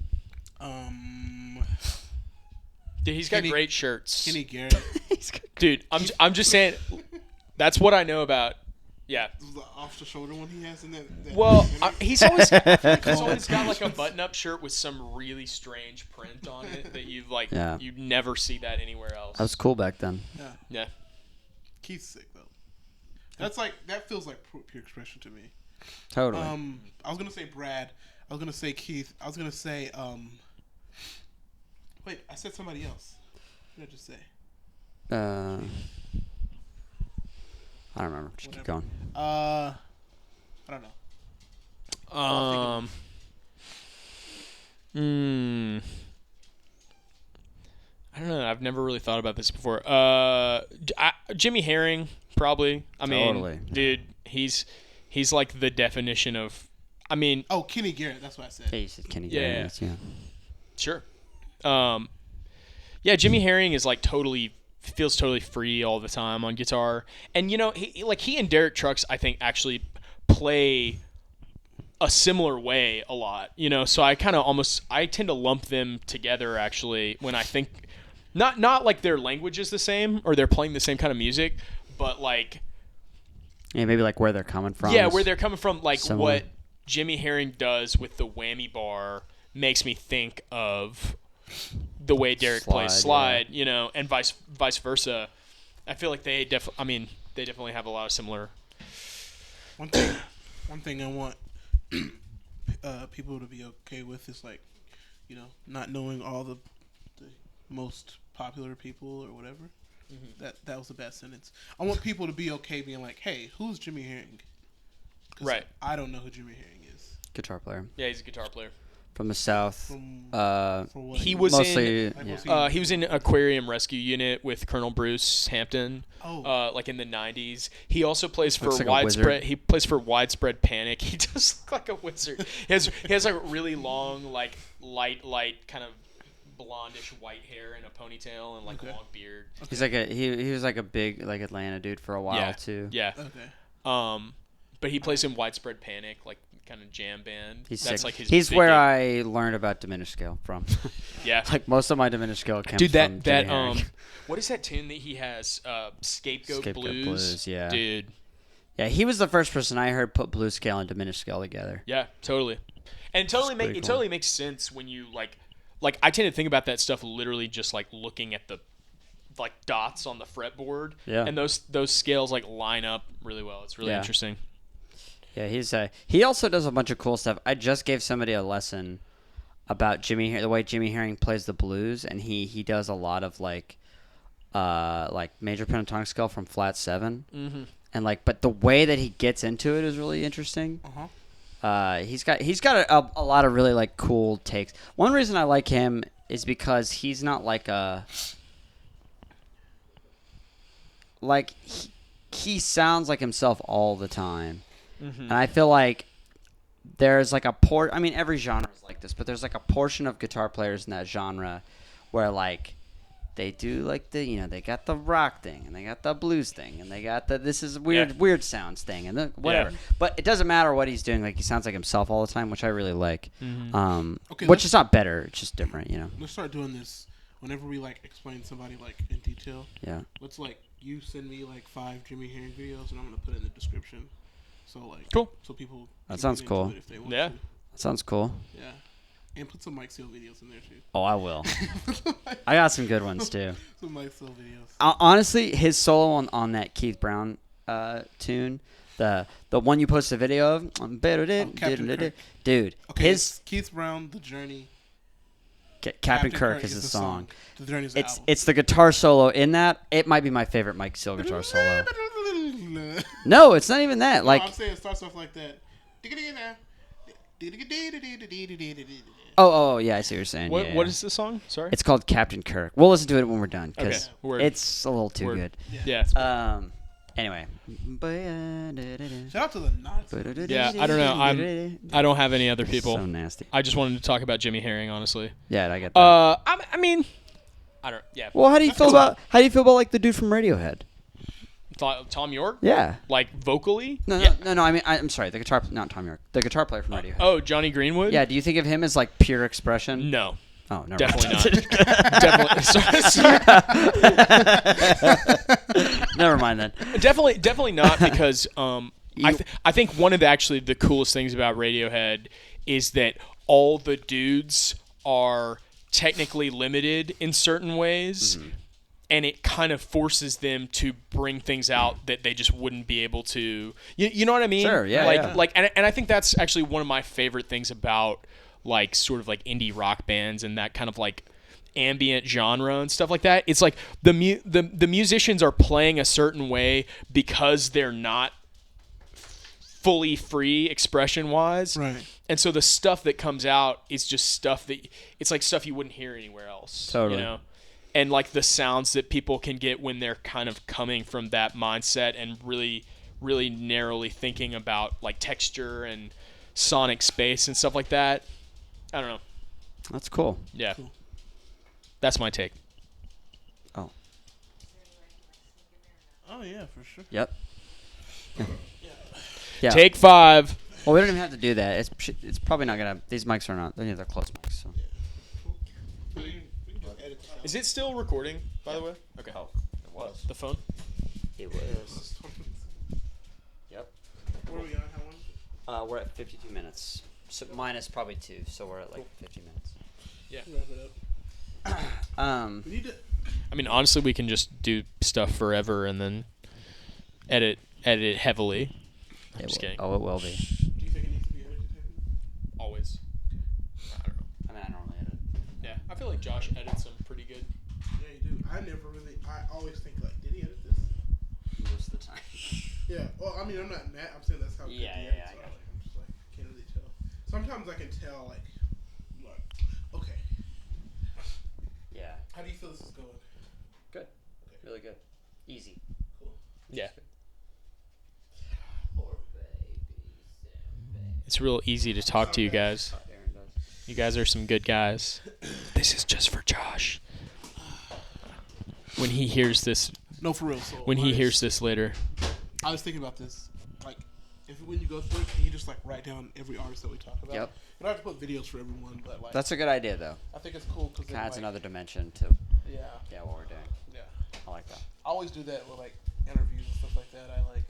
Dude, he's got Kenny- great shirts. Kenny Garrett. Dude, I'm just saying that's what I know about. Yeah. The off the shoulder one he has in that. Well, he's always got like a button-up shirt with some really strange print on it that you've like Yeah. you'd never see that anywhere else. That was cool back then. Yeah. Yeah. Keith's sick though. That feels like pure expression to me. Totally. I was gonna say Brad. I was gonna say Keith. I was gonna say Wait, I said somebody else. What did I just say? I don't remember. Just keep going. I don't know. I don't know. I've never really thought about this before. Jimmy Herring, probably. I mean, Totally. dude, he's like the definition of. I mean, Oh, Kenny Garrett. That's what I said. Yeah, you said Kenny Yeah. Garrett. Yeah. sure. Yeah, Jimmy Herring is like feels totally free all the time on guitar, and he and Derek Trucks, I think, actually play a similar way a lot. So I tend to lump them together actually when I think. Not like their language is the same or they're playing the same kind of music, but like Yeah, maybe like where they're coming from. yeah, is where they're coming from, like similar. what Jimmy Herring does with the whammy bar makes me think of the way Derek plays slide, and vice versa. I feel like they definitely have a lot of similar. One thing I want people to be okay with is like, not knowing all the most popular people or whatever. Mm-hmm. That was a bad sentence. I want people to be okay being like, hey, who's Jimmy Herring? Right. I don't know who Jimmy Herring is. Guitar player Yeah, he's a guitar player. from the south. For what? He was Mostly, Like, yeah. was he- He was in Aquarium Rescue Unit with Colonel Bruce Hampton. Oh. Like in the '90s. He also plays for Looks like a Widespread. wizard. He plays for Widespread Panic. He does look like a wizard. He has like really long, like light kind of blondish white hair and a ponytail and like a long beard. He's like he was like a big like Atlanta dude for a while too. Yeah. Okay. But he plays in Widespread Panic, like kind of jam band. He's That's sick. like his. He's big where gig. I learned about diminished scale from. Yeah. Like most of my diminished scale comes Dude, from that Jimmy Herring. what is that tune that he has? Scapegoat Blues. Yeah. Dude. Yeah, he was the first person I heard put blues scale and diminished scale together. Yeah, totally. And pretty cool. totally makes sense when you like I tend to think about that stuff literally just like looking at the like dots on the fretboard. Yeah. And those scales like line up really well. It's really Yeah. interesting. Yeah, he also does a bunch of cool stuff. I just gave somebody a lesson about the way Jimmy Herring plays the blues, and he does a lot of like major pentatonic scale from flat 7. Mm-hmm. And but the way that he gets into it is really interesting. He's got a lot of really like cool takes. One reason I like him is because he's not he sounds like himself all the time. Mm-hmm. And I feel like there's like every genre is like this, but there's like a portion of guitar players in that genre where like they do like they got the rock thing and they got the blues thing and they got the this is weird sounds thing and whatever. Yeah. But it doesn't matter what he's doing. Like he sounds like himself all the time, which I really like. Mm-hmm. Okay, Which is not better. It's just different, Let's start doing this whenever we like explain somebody like in detail. Yeah. Let's like you send me like 5 Jimmy Herring videos and I'm gonna put it in the description. So like Cool. So people That can sounds get into cool. it if they want Yeah. to. That sounds cool. Yeah. And put some Mike Seal videos in there too. Oh, I will. I got some good ones too. Some Mike Seal videos. Honestly, his solo on that Keith Brown tune, the one you posted a video of, Captain Kirk. dude. Okay, His it's Keith Brown, The Journey. Captain Kirk is the song. The Journey's the album. It's the guitar solo in that. It might be my favorite Mike Seal guitar solo. No, it's not even that. Like, I'm saying it starts off like that. oh, yeah, I see what you're saying. What is the song? Sorry. It's called Captain Kirk. We'll listen to it when we're done because Okay, word. it's a little too Word. good. Yeah. Anyway. Shout out to the Nazis. Yeah, I don't know. I don't have any other people. So nasty. I just wanted to talk about Jimmy Herring, honestly. Yeah, I get that. I mean, I don't. Yeah. Well, how do you feel about like the dude from Radiohead? Tom York? Yeah. Like vocally? No, Yeah. no. I mean, I'm sorry. The guitar, not Tom York. The guitar player from Radiohead. Oh, Johnny Greenwood? Yeah. Do you think of him as like pure expression? No. Oh, never Definitely mind. not. Sorry. Never mind then. Definitely not because I think one of the coolest things about Radiohead is that all the dudes are technically limited in certain ways. Mm-hmm. And it kind of forces them to bring things out that they just wouldn't be able to. You know what I mean? Sure. Yeah. And I think that's actually one of my favorite things about like sort of like indie rock bands and that kind of like ambient genre and stuff like that. It's like the musicians are playing a certain way because they're not fully free expression wise. Right. And so the stuff that comes out is just stuff that it's like stuff you wouldn't hear anywhere else. Totally. You know? And like the sounds that people can get when they're kind of coming from that mindset and really, really narrowly thinking about like texture and sonic space and stuff like that. I don't know. That's cool. Yeah. Cool. That's my take. Oh. Oh yeah, for sure. Yep. Yeah. Take 5. Well, we don't even have to do that. It's probably not gonna. These mics are not. They're close mics. So. Is it still recording, by the way? Okay. Oh, it was. The phone? It was. Yep. Where are we on? How long? We're at 52 minutes. So minus probably 2, so we're at like 50 minutes. Yeah. Wrap it up. We need to. I mean, honestly, we can just do stuff forever and then edit it heavily. I'm just kidding. Oh, it will be. Do you think it needs to be edited? Always. I don't know. I mean, I normally edit. Yeah. I feel like Josh edits them pretty good. Yeah, you do. I always think like, did he edit this? Most of the time. Yeah. Well, I mean, I'm not mad. I'm saying that's how. Yeah, good he yeah, edits I are. got I'm just like, can't really tell. Sometimes I can tell like, okay. Yeah. How do you feel this is going? Good. Really good. Easy. Cool. Yeah. It's real easy to talk to you guys. You guys are some good guys. This is just for Josh. When he hears this, No, for real. So when he hears this later. I was thinking about this. Like, when you go through it, can you just like write down every artist that we talk about? Yep. You don't have to put videos for everyone, but like. That's a good idea, though. I think it's cool because It adds like, another dimension to Yeah. what we're doing. Yeah. I like that. I always do that with like interviews and stuff like that. I like,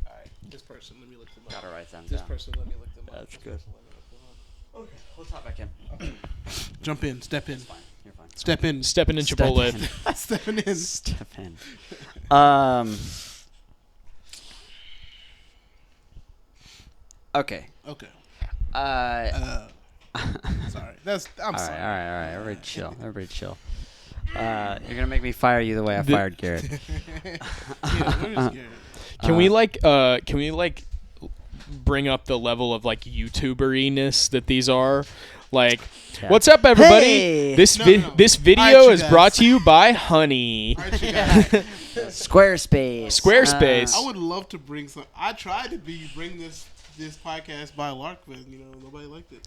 all right, this person, let me look them up. Gotta write them This down. person, let me look them up. That's This good. person, let me look them up. Okay. Let's hop back in. Jump in. Step in. It's fine. You're fine. Step in. Stepping in Step Chipotle. in. Stepping in. Step in. Okay. Okay. Sorry. I'm All sorry. right. Everybody chill. You're gonna make me fire you the way I fired Garrett. Yeah, where is Garrett? Can we bring up the level of like YouTuber-ness that these are? Like, Yeah. what's up, everybody? Hey! This No. this All video right, you is guys. brought to you by Honey. All right, you guys. Squarespace. Squarespace. I would love to bring some. I tried to bring this podcast by Lark, but nobody liked it.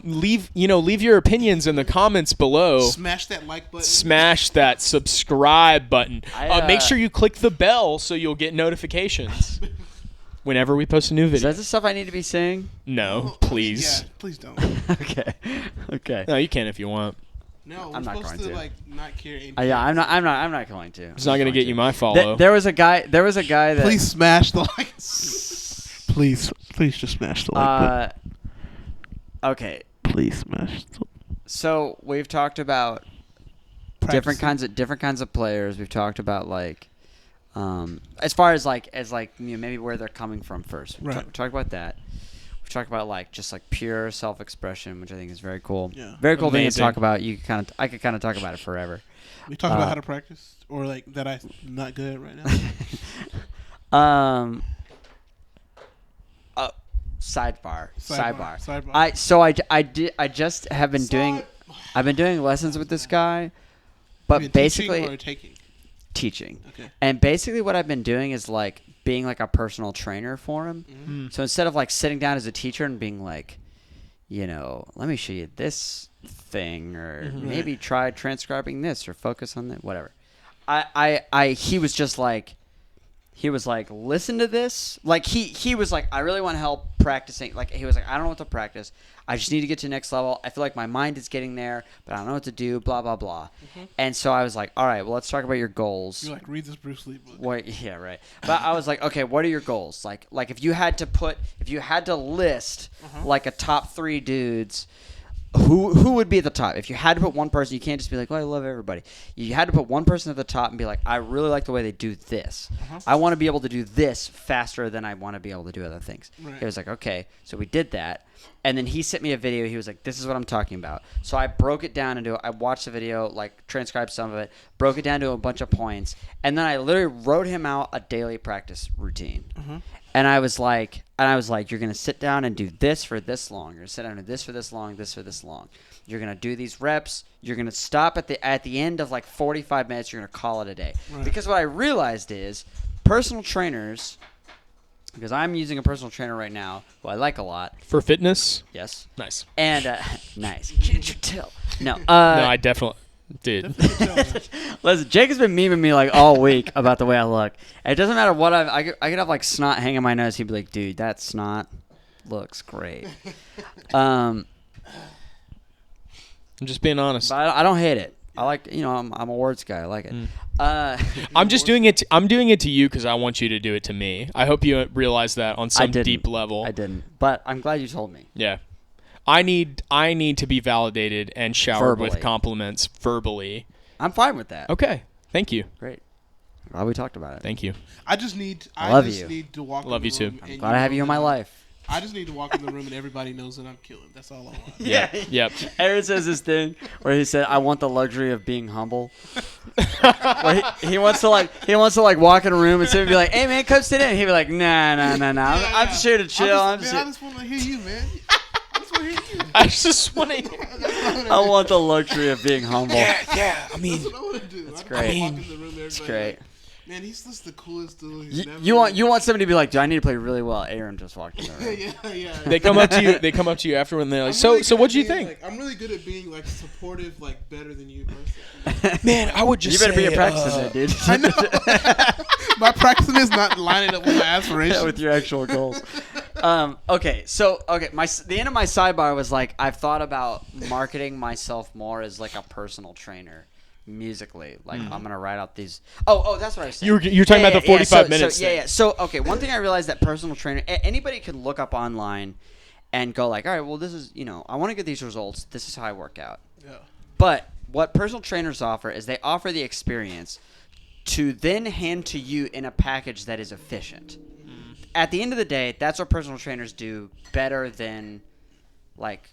Leave your opinions in the comments below. Smash that like button. Smash that subscribe button. Make sure you click the bell so you'll get notifications whenever we post a new Is video. that the stuff I need to be saying? No, please. Yeah, please don't. Okay. No, you can if you want. No, we're I'm not supposed going to to. like not care. Yeah, I'm not going to. It's not going to get you my follow. There was a guy that. Please smash the like. Please just smash the like button. Okay. Please smash. So we've talked about different kinds of players. We've talked about like, as far as maybe where they're coming from first. We Right. talked about that. We've talked about like just like pure self-expression, which I think is very cool. Yeah. Very cool thing to Amazing. talk about. I could kind of talk about it forever. We talked about how to practice, or like that I'm not good at right now. Sidebar. Sidebar. I just have been doing. I've been doing lessons with this guy, but basically or taking. teaching. Okay. And basically what I've been doing is like being like a personal trainer for him. Mm-hmm. So instead of like sitting down as a teacher and being like, let me show you this thing, or maybe try transcribing this, or focus on that, whatever. He was just like, listen to this. Like he was like, I really want help practicing. Like he was like, I don't know what to practice. I just need to get to the next level. I feel like my mind is getting there, but I don't know what to do. Blah blah blah. And so I was like, all right, well, let's talk about your goals. You're like, read this Bruce Lee book. What? Yeah, right. But I was like, okay, what are your goals? Like if you had to list like a top 3 dudes, who would be at the top? If you had to put one person, you can't just be like, oh, I love everybody. You had to put one person at the top and be like, I really like the way they do this. I want to be able to do this faster than I want to be able to do other things. Right. It was like, okay, so we did that. And then he sent me a video. He was like, this is what I'm talking about. So I broke it down I watched the video, like transcribed some of it, broke it down to a bunch of points, and then I literally wrote him out a daily practice routine. And I was like, you're gonna sit down and do this for this long. You're gonna sit down and do this for this long, this for this long. You're gonna do these reps. You're gonna stop at the end of like 45 minutes. You're gonna call it a day. Right. Because what I realized is personal trainers, because I'm using a personal trainer right now who I like a lot for fitness. Yes. Nice. And nice. Can't you tell? No. No, I definitely. Dude. Listen, Jake has been memeing me like all week about the way I look. And it doesn't matter what I could have like snot hanging on my nose. He'd be like, dude, that snot looks great. I'm just being honest. But I don't hate it. I like, I'm a words guy. I like it. I'm just doing it. I'm doing it to you because I want you to do it to me. I hope you realize that on some deep level. I didn't, but I'm glad you told me. Yeah. I need to be validated and showered Verbally. with compliments verbally. I'm fine with that. Okay. Thank you. Great. Glad we talked about it. Thank you. I just need to walk Love in you the room. too. I'm glad I have you in my life. I just need to walk in the room and everybody knows that I'm killing. That's all I want. Yeah. Yep. Aaron says this thing where he said, "I want the luxury of being humble." Where he wants to walk in a room and sit and be like, "Hey man, come sit in." And he'd be like, "Nah. I'm just here to chill. I just want to hear you, man. I just want to. I want the luxury of being humble." Yeah. I mean, That's what I want to do. That's great. Walk in the room, It's great. Man, he's just the coolest dude. You want somebody to be like, "Dude, I need to play really well." Aaron just walked in the room. Yeah. They come up to you. They come up to you after when they're like, "So what'd you think?" I'm really good at being like supportive, like better than you personally. Man, I would just. You better say, be practicing it, dude. I know. My practicing is not lining up with my aspirations. Yeah, with your actual goals. Okay. The end of my sidebar was like, I've thought about marketing myself more as like a personal trainer. Musically, like I'm gonna write out these. Oh, that's what I was saying. You're talking about the 45 minutes. So okay, one thing I realized that personal trainer, anybody can look up online and go like, all right, well, this is I want to get these results. This is how I work out. Yeah. But what personal trainers offer is they offer the experience to then hand to you in a package that is efficient. At the end of the day, that's what personal trainers do better than like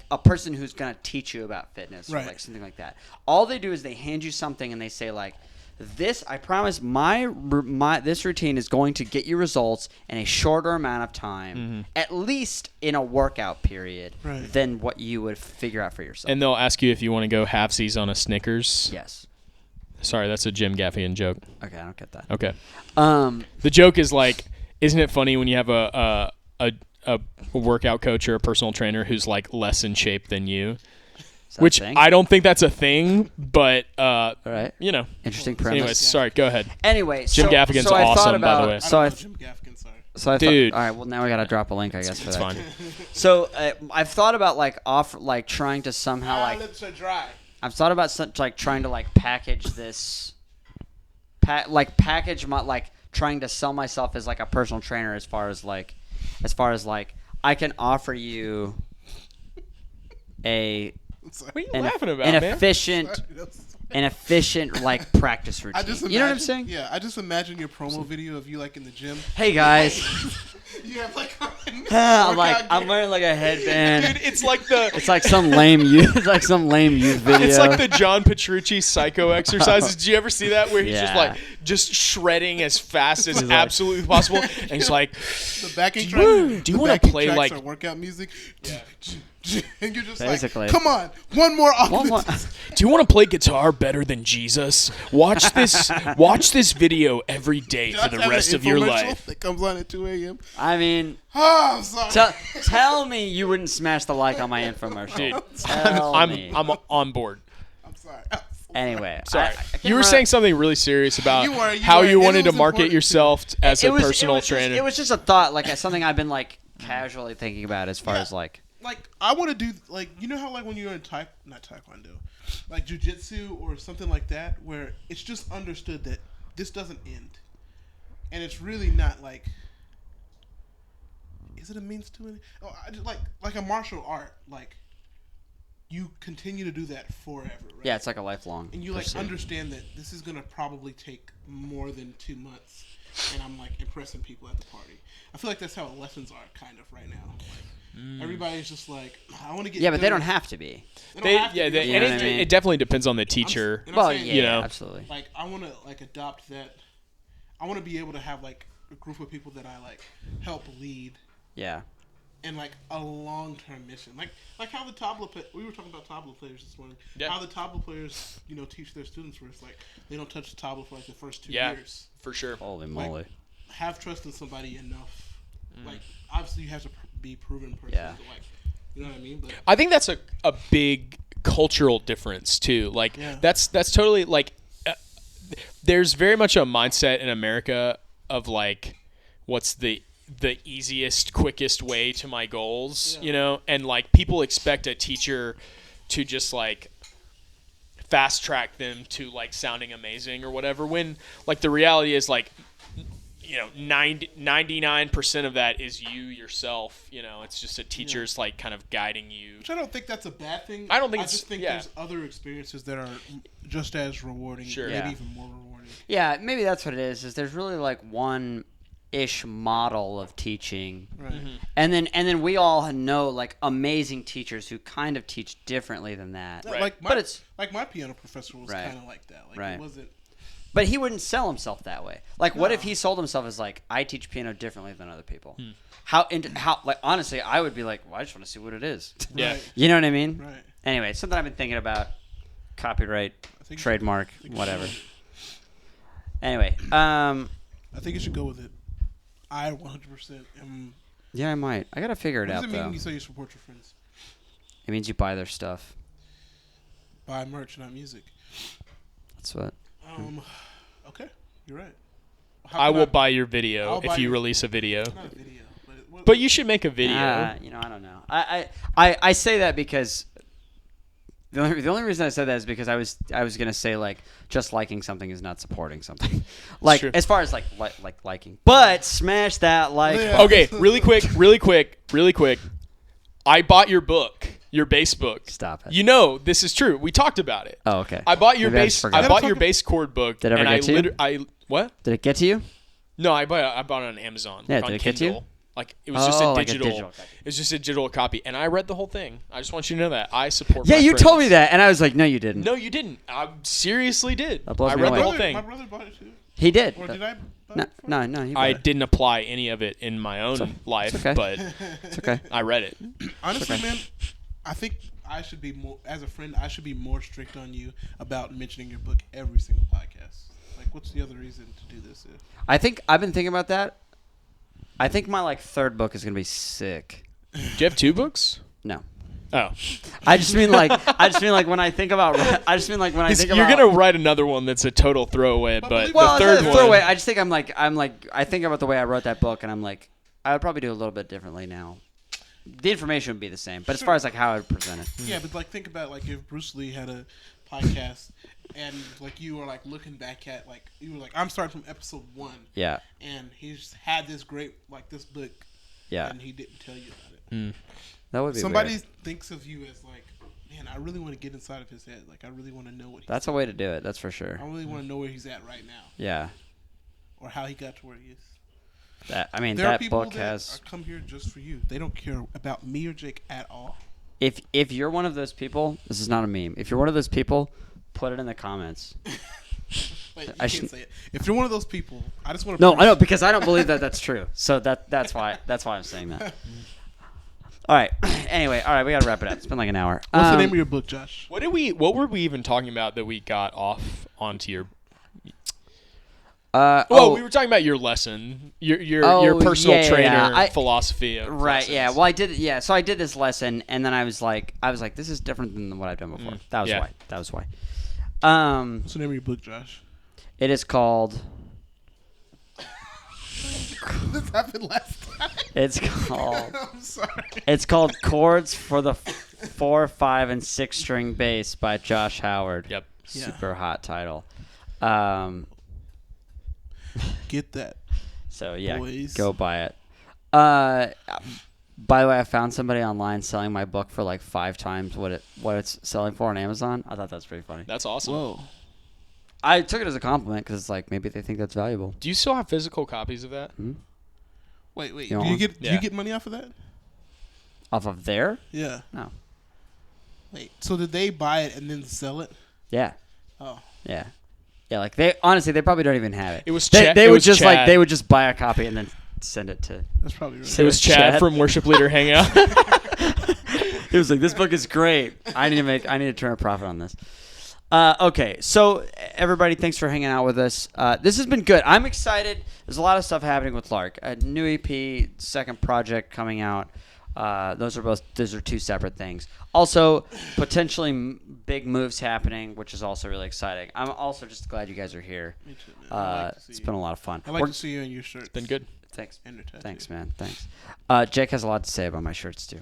a person who's going to teach you about fitness or like something like that. All they do is they hand you something and they say like, this, I promise this routine is going to get you results in a shorter amount of time, at least in a workout period, than what you would figure out for yourself. And they'll ask you if you want to go halfsies on a Snickers. Yes. Sorry, that's a Jim Gaffigan joke. Okay, I don't get that. Okay. The joke is like, isn't it funny when you have a workout coach or a personal trainer who's like less in shape than you? Which I don't think that's a thing, but all right. Interesting premise. Anyways, sorry, go ahead. Anyway, Jim Gaffigan's awesome, by the way. Jim Gaffigan, sorry. So I Dude. all right, well now we got to drop a link, I guess, for that. It's fine. So I've thought about trying to somehow My lips are dry. I've thought about trying to package this, package my trying to sell myself as like a personal trainer as far as I can offer you an efficient practice routine. You know what I'm saying? Yeah, I just imagine your promo video of you in the gym. Hey guys. You have I'm wearing a headband. Dude, it's like some lame youth. It's like some lame youth video. It's like the John Petrucci psycho exercises. Did you ever see that where he's just shredding as fast as absolutely possible? And he's like, the backing track. Do you want to play workout music? Yeah. And you're just basically come on, one more offense. Do you want to play guitar better than Jesus? Watch this video every day for the rest of your life. That comes on at 2 a.m. I mean, I'm sorry. Tell me you wouldn't smash the like on my infomercial. Dude, I'm on board. I'm sorry. Anyway, sorry. You were saying something really serious about how you wanted to market yourself as a personal trainer. It was just a thought, something I've been casually thinking about as far as I want to do you know how when you're in not taekwondo, jujitsu or something like that, where it's just understood that this doesn't end, and it's really not is it a means to an? Oh, I just like a martial art, you continue to do that forever, right? Yeah, it's like a lifelong. And you understand that this is gonna probably take more than 2 months, and I'm like impressing people at the party. I feel like that's how lessons are kind of right now. Like, everybody's just like, I want to get. Yeah, but they good. don't have to be. They don't have to be. You know and what I mean? it definitely depends on the teacher. And I'm Well, saying, yeah, you know. absolutely. like I want to like adopt that. I want to be able to have like a group of people that I like help lead. Yeah. And like a long-term mission, like how the tabla we were talking about tabla players this morning. Yeah. How the tabla players, teach their students where it's like they don't touch the tabla for like the first 2 Yeah, years. for sure. Holy moly. Have trust in somebody enough. Like obviously you have to be proven person. Yeah. To, like, you know what I mean? But I think that's a big cultural difference too. Like Yeah. that's totally like there's very much a mindset in America of like what's the easiest, quickest way to my goals, and like people expect a teacher to just like fast track them to like sounding amazing or whatever, when like the reality is like 99% of that is you yourself. It's just a teacher's like kind of guiding you. which I don't think that's a bad thing. I don't think I it's- just think yeah. there's other experiences that are just as rewarding, Sure. maybe Yeah. even more rewarding. Yeah, maybe that's what it is there's really like one-ish model of teaching. Right. And then we all know like amazing teachers who kind of teach differently than that. Right. Like my, But it's like my piano professor was Right. kind of like that. Like Right. it wasn't. But he wouldn't sell himself that way. Like, what if No. he sold himself as like, I teach piano differently than other people? How like honestly, I would be like, well, I just want to see what it is. Yeah. Right. You know what I mean? Right. Anyway, something I've been thinking about. Copyright, think- trademark, I think whatever. so. Anyway, I think you should go with it. I 100% am. yeah, I might. I gotta figure it What does out it mean though. when you say you support your friends? It means you buy their stuff. Buy merch, not music. That's what. Okay, you're right. How I can will buy your video I'll if buy you your- release a video. Not a video, but But you should make a video. I don't know. I say that because the only reason I said that is because I was gonna say like just liking something is not supporting something, like True. as far as like liking. But smash that like. Yeah. Okay, really quick. I bought your book, your bass book. Stop it. You know this is true. We talked about it. Oh, okay. I bought your Maybe I bass. just forgot. I bought your bass chord book. Did it ever and get to you? I what? Did it get to you? No, I bought it on Amazon. Yeah, like, on did it get to you? Kindle. Like it was just a Oh, like a digital. digital copy. It was just a digital copy, and I read the whole thing. I just want you to know that I support. Yeah, my you friends. told me that, and I was like, no, you didn't. No, you didn't. I seriously did. That blows I me read away. the whole brother, thing. my brother bought it too. He did. Or did I? Buy No, it for no, him? no. He I bought it. didn't apply any of it in my own life, okay. but It's okay. I read it. Honestly, man, I think I should be more as a friend. I should be more strict on you about mentioning your book every single podcast. Like, what's the other reason to do this? I think I've been thinking about that. I think my like third book is gonna be sick. Do you have 2 books? No. Oh, I just mean like when I think about you're gonna write another one that's a total throwaway, but believe- well, the it's third not a one. throwaway. I just think I think about the way I wrote that book, and I'm like, I would probably do a little bit differently now. The information would be the same, but as far as like how I would present it, Yeah, but like think about like if Bruce Lee had a podcast and like you were like looking back at like you were like I'm starting from episode 1 yeah, and he's had this great like this book yeah, and he didn't tell you about it. that would be Somebody weird. thinks of you as like, man, I really want to get inside of his head. Like I really want to know what he's That's a way to do it. That's for sure. I really want to know where he's at right now Yeah, or how he got to where he is. that I mean There are that people book that has. come here just for you. They don't care about me or Jake at all. If you're one of those people, this is not a meme. If you're one of those people, put it in the comments. Wait, you I can't shouldn't- say it. If you're one of those people, I just want to. No, I know because I don't believe that that's true. So that's why I'm saying that. All right. Anyway, all right, we gotta wrap it up. It's been like an hour. What's the name of your book, Josh? What were we even talking about that we got off onto your? We were talking about your lesson, your personal trainer philosophy. Of right. Yeah. lessons. Well, I did. Yeah. So I did this lesson, and then I was like, this is different than what I've done before. That was yeah. why. That was why. What's the name of your book, Josh? It is called. This happened last time. It's called. I'm sorry. It's called Chords for the 4, 5, and 6 string bass by Josh Howard. Yep. Yeah. Super hot title. Get that. So yeah, Boys. go buy it. By the way, I found somebody online selling my book for like 5 times what it's selling for on Amazon. I thought that's pretty funny. That's awesome. Whoa. I took it as a compliment because it's like maybe they think that's valuable. Do you still have physical copies of that? Wait. You Do want you one? get do you get money off of that? Off of there? Yeah. No. Wait. So did they buy it and then sell it? Yeah. Oh. Yeah. Yeah, like they honestly they probably don't even have it. It was they, Chad- they it would was just Chad. they would just buy a copy and then send it to. That's probably right. It was Chad, Chad. from Worship Leader Hangout. He was like, "This book is great. I need to turn a profit on this." Okay, so everybody, thanks for hanging out with us. This has been good. I'm excited. There's a lot of stuff happening with Lark. A new EP, second project coming out. Those are two separate things. Also, potentially big moves happening, which is also really exciting. I'm also just glad you guys are here. Me too, man. I like to see It's you. been a lot of fun. I like to see you in your shirt. Been good. Thanks. And your tattoo. Thanks, man. Thanks. Jake has a lot to say about my shirts too.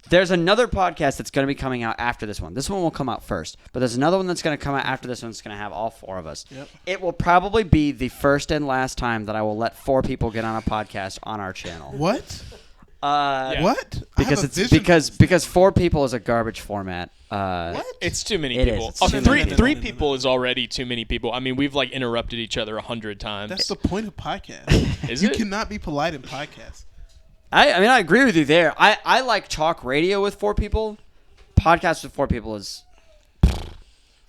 There's another podcast that's going to be coming out after this one. This one will come out first, but there's another one that's going to come out after this one. It's going to have all four of us. Yep. It will probably be the first and last time that I will let four people get on a podcast on our channel. What? Yeah. What? Because I have a it's vision. because four people is a garbage format. What? It's too many It is. people. It's too Three many three people. people is already too many people. I mean, we've like interrupted each other 100 times. That's the point of podcast. Is You it? cannot be polite in podcasts. I mean, I agree with you there. I like talk radio with four people. Podcast with four people is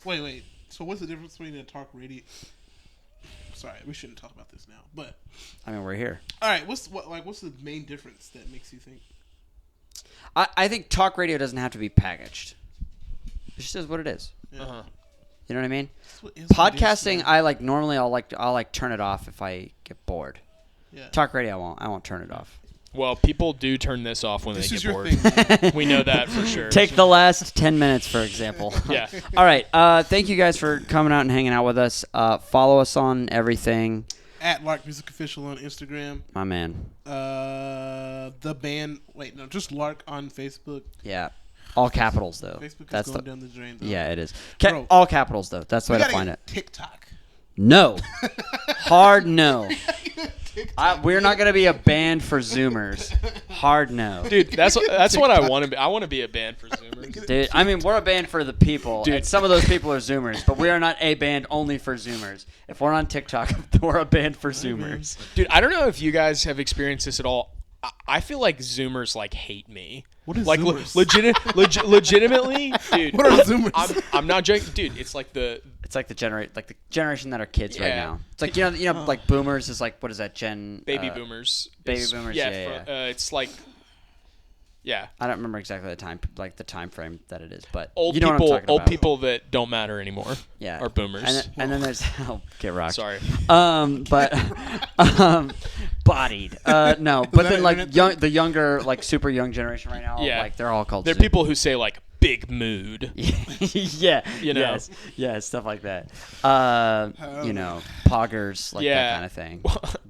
Wait. So what's the difference between a talk radio? Sorry, we shouldn't talk about this now. But I mean, we're here. all right, what's the main difference that makes you think? I think talk radio doesn't have to be packaged. It just is what it is. Yeah. Uh-huh. You know what I mean? It's what is what it is, Podcasting, man. I like normally I'll turn it off if I get bored. Yeah. Talk radio, I won't turn it off. Well, people do turn this off when This they is get your bored. thing. Man. We know that for sure. Take the last 10 minutes, for example. Yeah. All right. Thank you guys for coming out and hanging out with us. Follow us on everything. At Lark Music Official on Instagram. My man. The band. Wait, no, just Lark on Facebook. Yeah. All capitals, though. Facebook is That's going the, down the drain. Though. yeah, it is. Bro. All capitals, though. That's the We way to gotta find get it. TikTok. No. Hard no. We're not going to be a band for Zoomers. Hard no. Dude, that's what I want to be. I want to be a band for Zoomers. Dude, I mean, we're a band for the people, Dude. and some of those people are Zoomers, but we are not a band only for Zoomers. If we're on TikTok, we're a band for Zoomers. Dude, I don't know if you guys have experienced this at all. I feel like Zoomers like hate me. What is like Zoomers? legitimately, dude. What are Zoomers? I'm not joking, dude. It's like the It's like the generation that are kids right Yeah. now. It's like you know, like boomers is like what is that baby boomers. baby It's- boomers, Yeah, yeah. It's like, yeah. I don't remember exactly the time frame that it is, but Old you know people, what I'm talking old about. people that don't matter anymore. Yeah. are boomers. And then there's get rocked. Sorry. But bodied. No, but that then an like internet the younger like super young generation right now. Yeah. Like they're all called. They're Zoom. people who say like big mood. Yeah, You know. yes, stuff like that. You know, poggers, like Yeah. that kind of thing.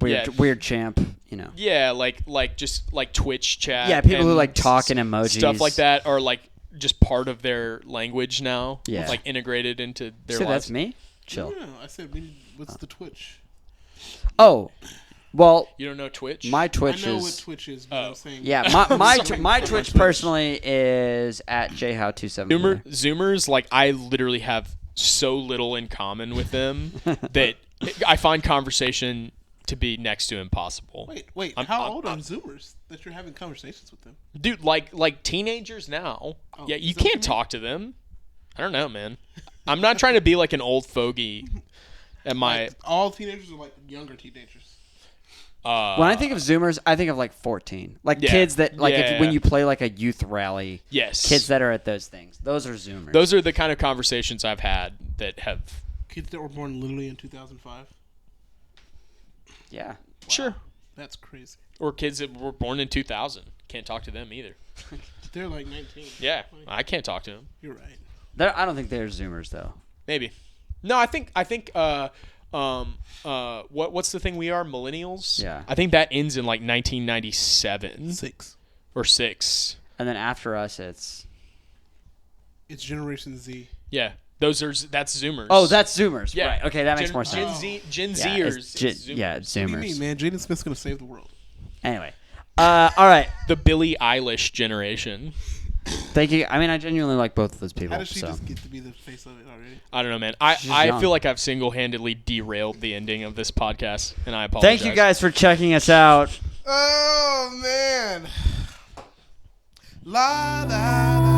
Yeah. Weird champ, you know. Yeah, like just like Twitch chat. Yeah, people who and like talk in emojis, stuff like that are like just part of their language now. Yeah. like integrated into their So lives. that's me. Chill. No, I said, what's the Twitch? Oh, well, You don't know Twitch? my Twitch I know is. what Twitch is, but Oh. I'm saying. Yeah, my Twitch personally is at jhow270. Zoomers, like I literally have so little in common with them that I find conversation to be next to impossible. Wait. How old are Zoomers that you're having conversations with them? Dude, like teenagers now. Oh, Yeah, you is that what you can't talk to them. I don't know, man. I'm not trying to be like an old fogey at my Like, all teenagers are like younger teenagers. When I think of Zoomers, I think of like 14, like Yeah. kids that like Yeah. when you play like a youth rally. yes. Kids that are at those things. Those are Zoomers. Those are the kind of conversations I've had that have Kids that were born literally in 2005. Yeah. sure. That's crazy. Or kids that were born in 2000. Can't talk to them either. They're like 19. Yeah, I can't talk to them. You're right. I don't think they're Zoomers though. Maybe. No, I think what's the thing we are? Millennials? Yeah. I think that ends in like 1997 6. or 6. And then after us, it's. It's Generation Z. Yeah. That's Zoomers. Oh, that's Zoomers. yeah. Right. Okay, that makes Gen- more sense. Gen Yeah, Zers. it's is yeah, Zoomers. it's What do you Zoomers. mean, man? Jaden Smith's gonna save the world. Anyway. All right. The Billie Eilish generation. Thank you. I mean, I genuinely like both of those people. How does she so. just get to be the face of it already? I don't know, man. She's I young. feel like I've single-handedly derailed the ending of this podcast, and I apologize. Thank you guys for checking us out. Oh man. La la la.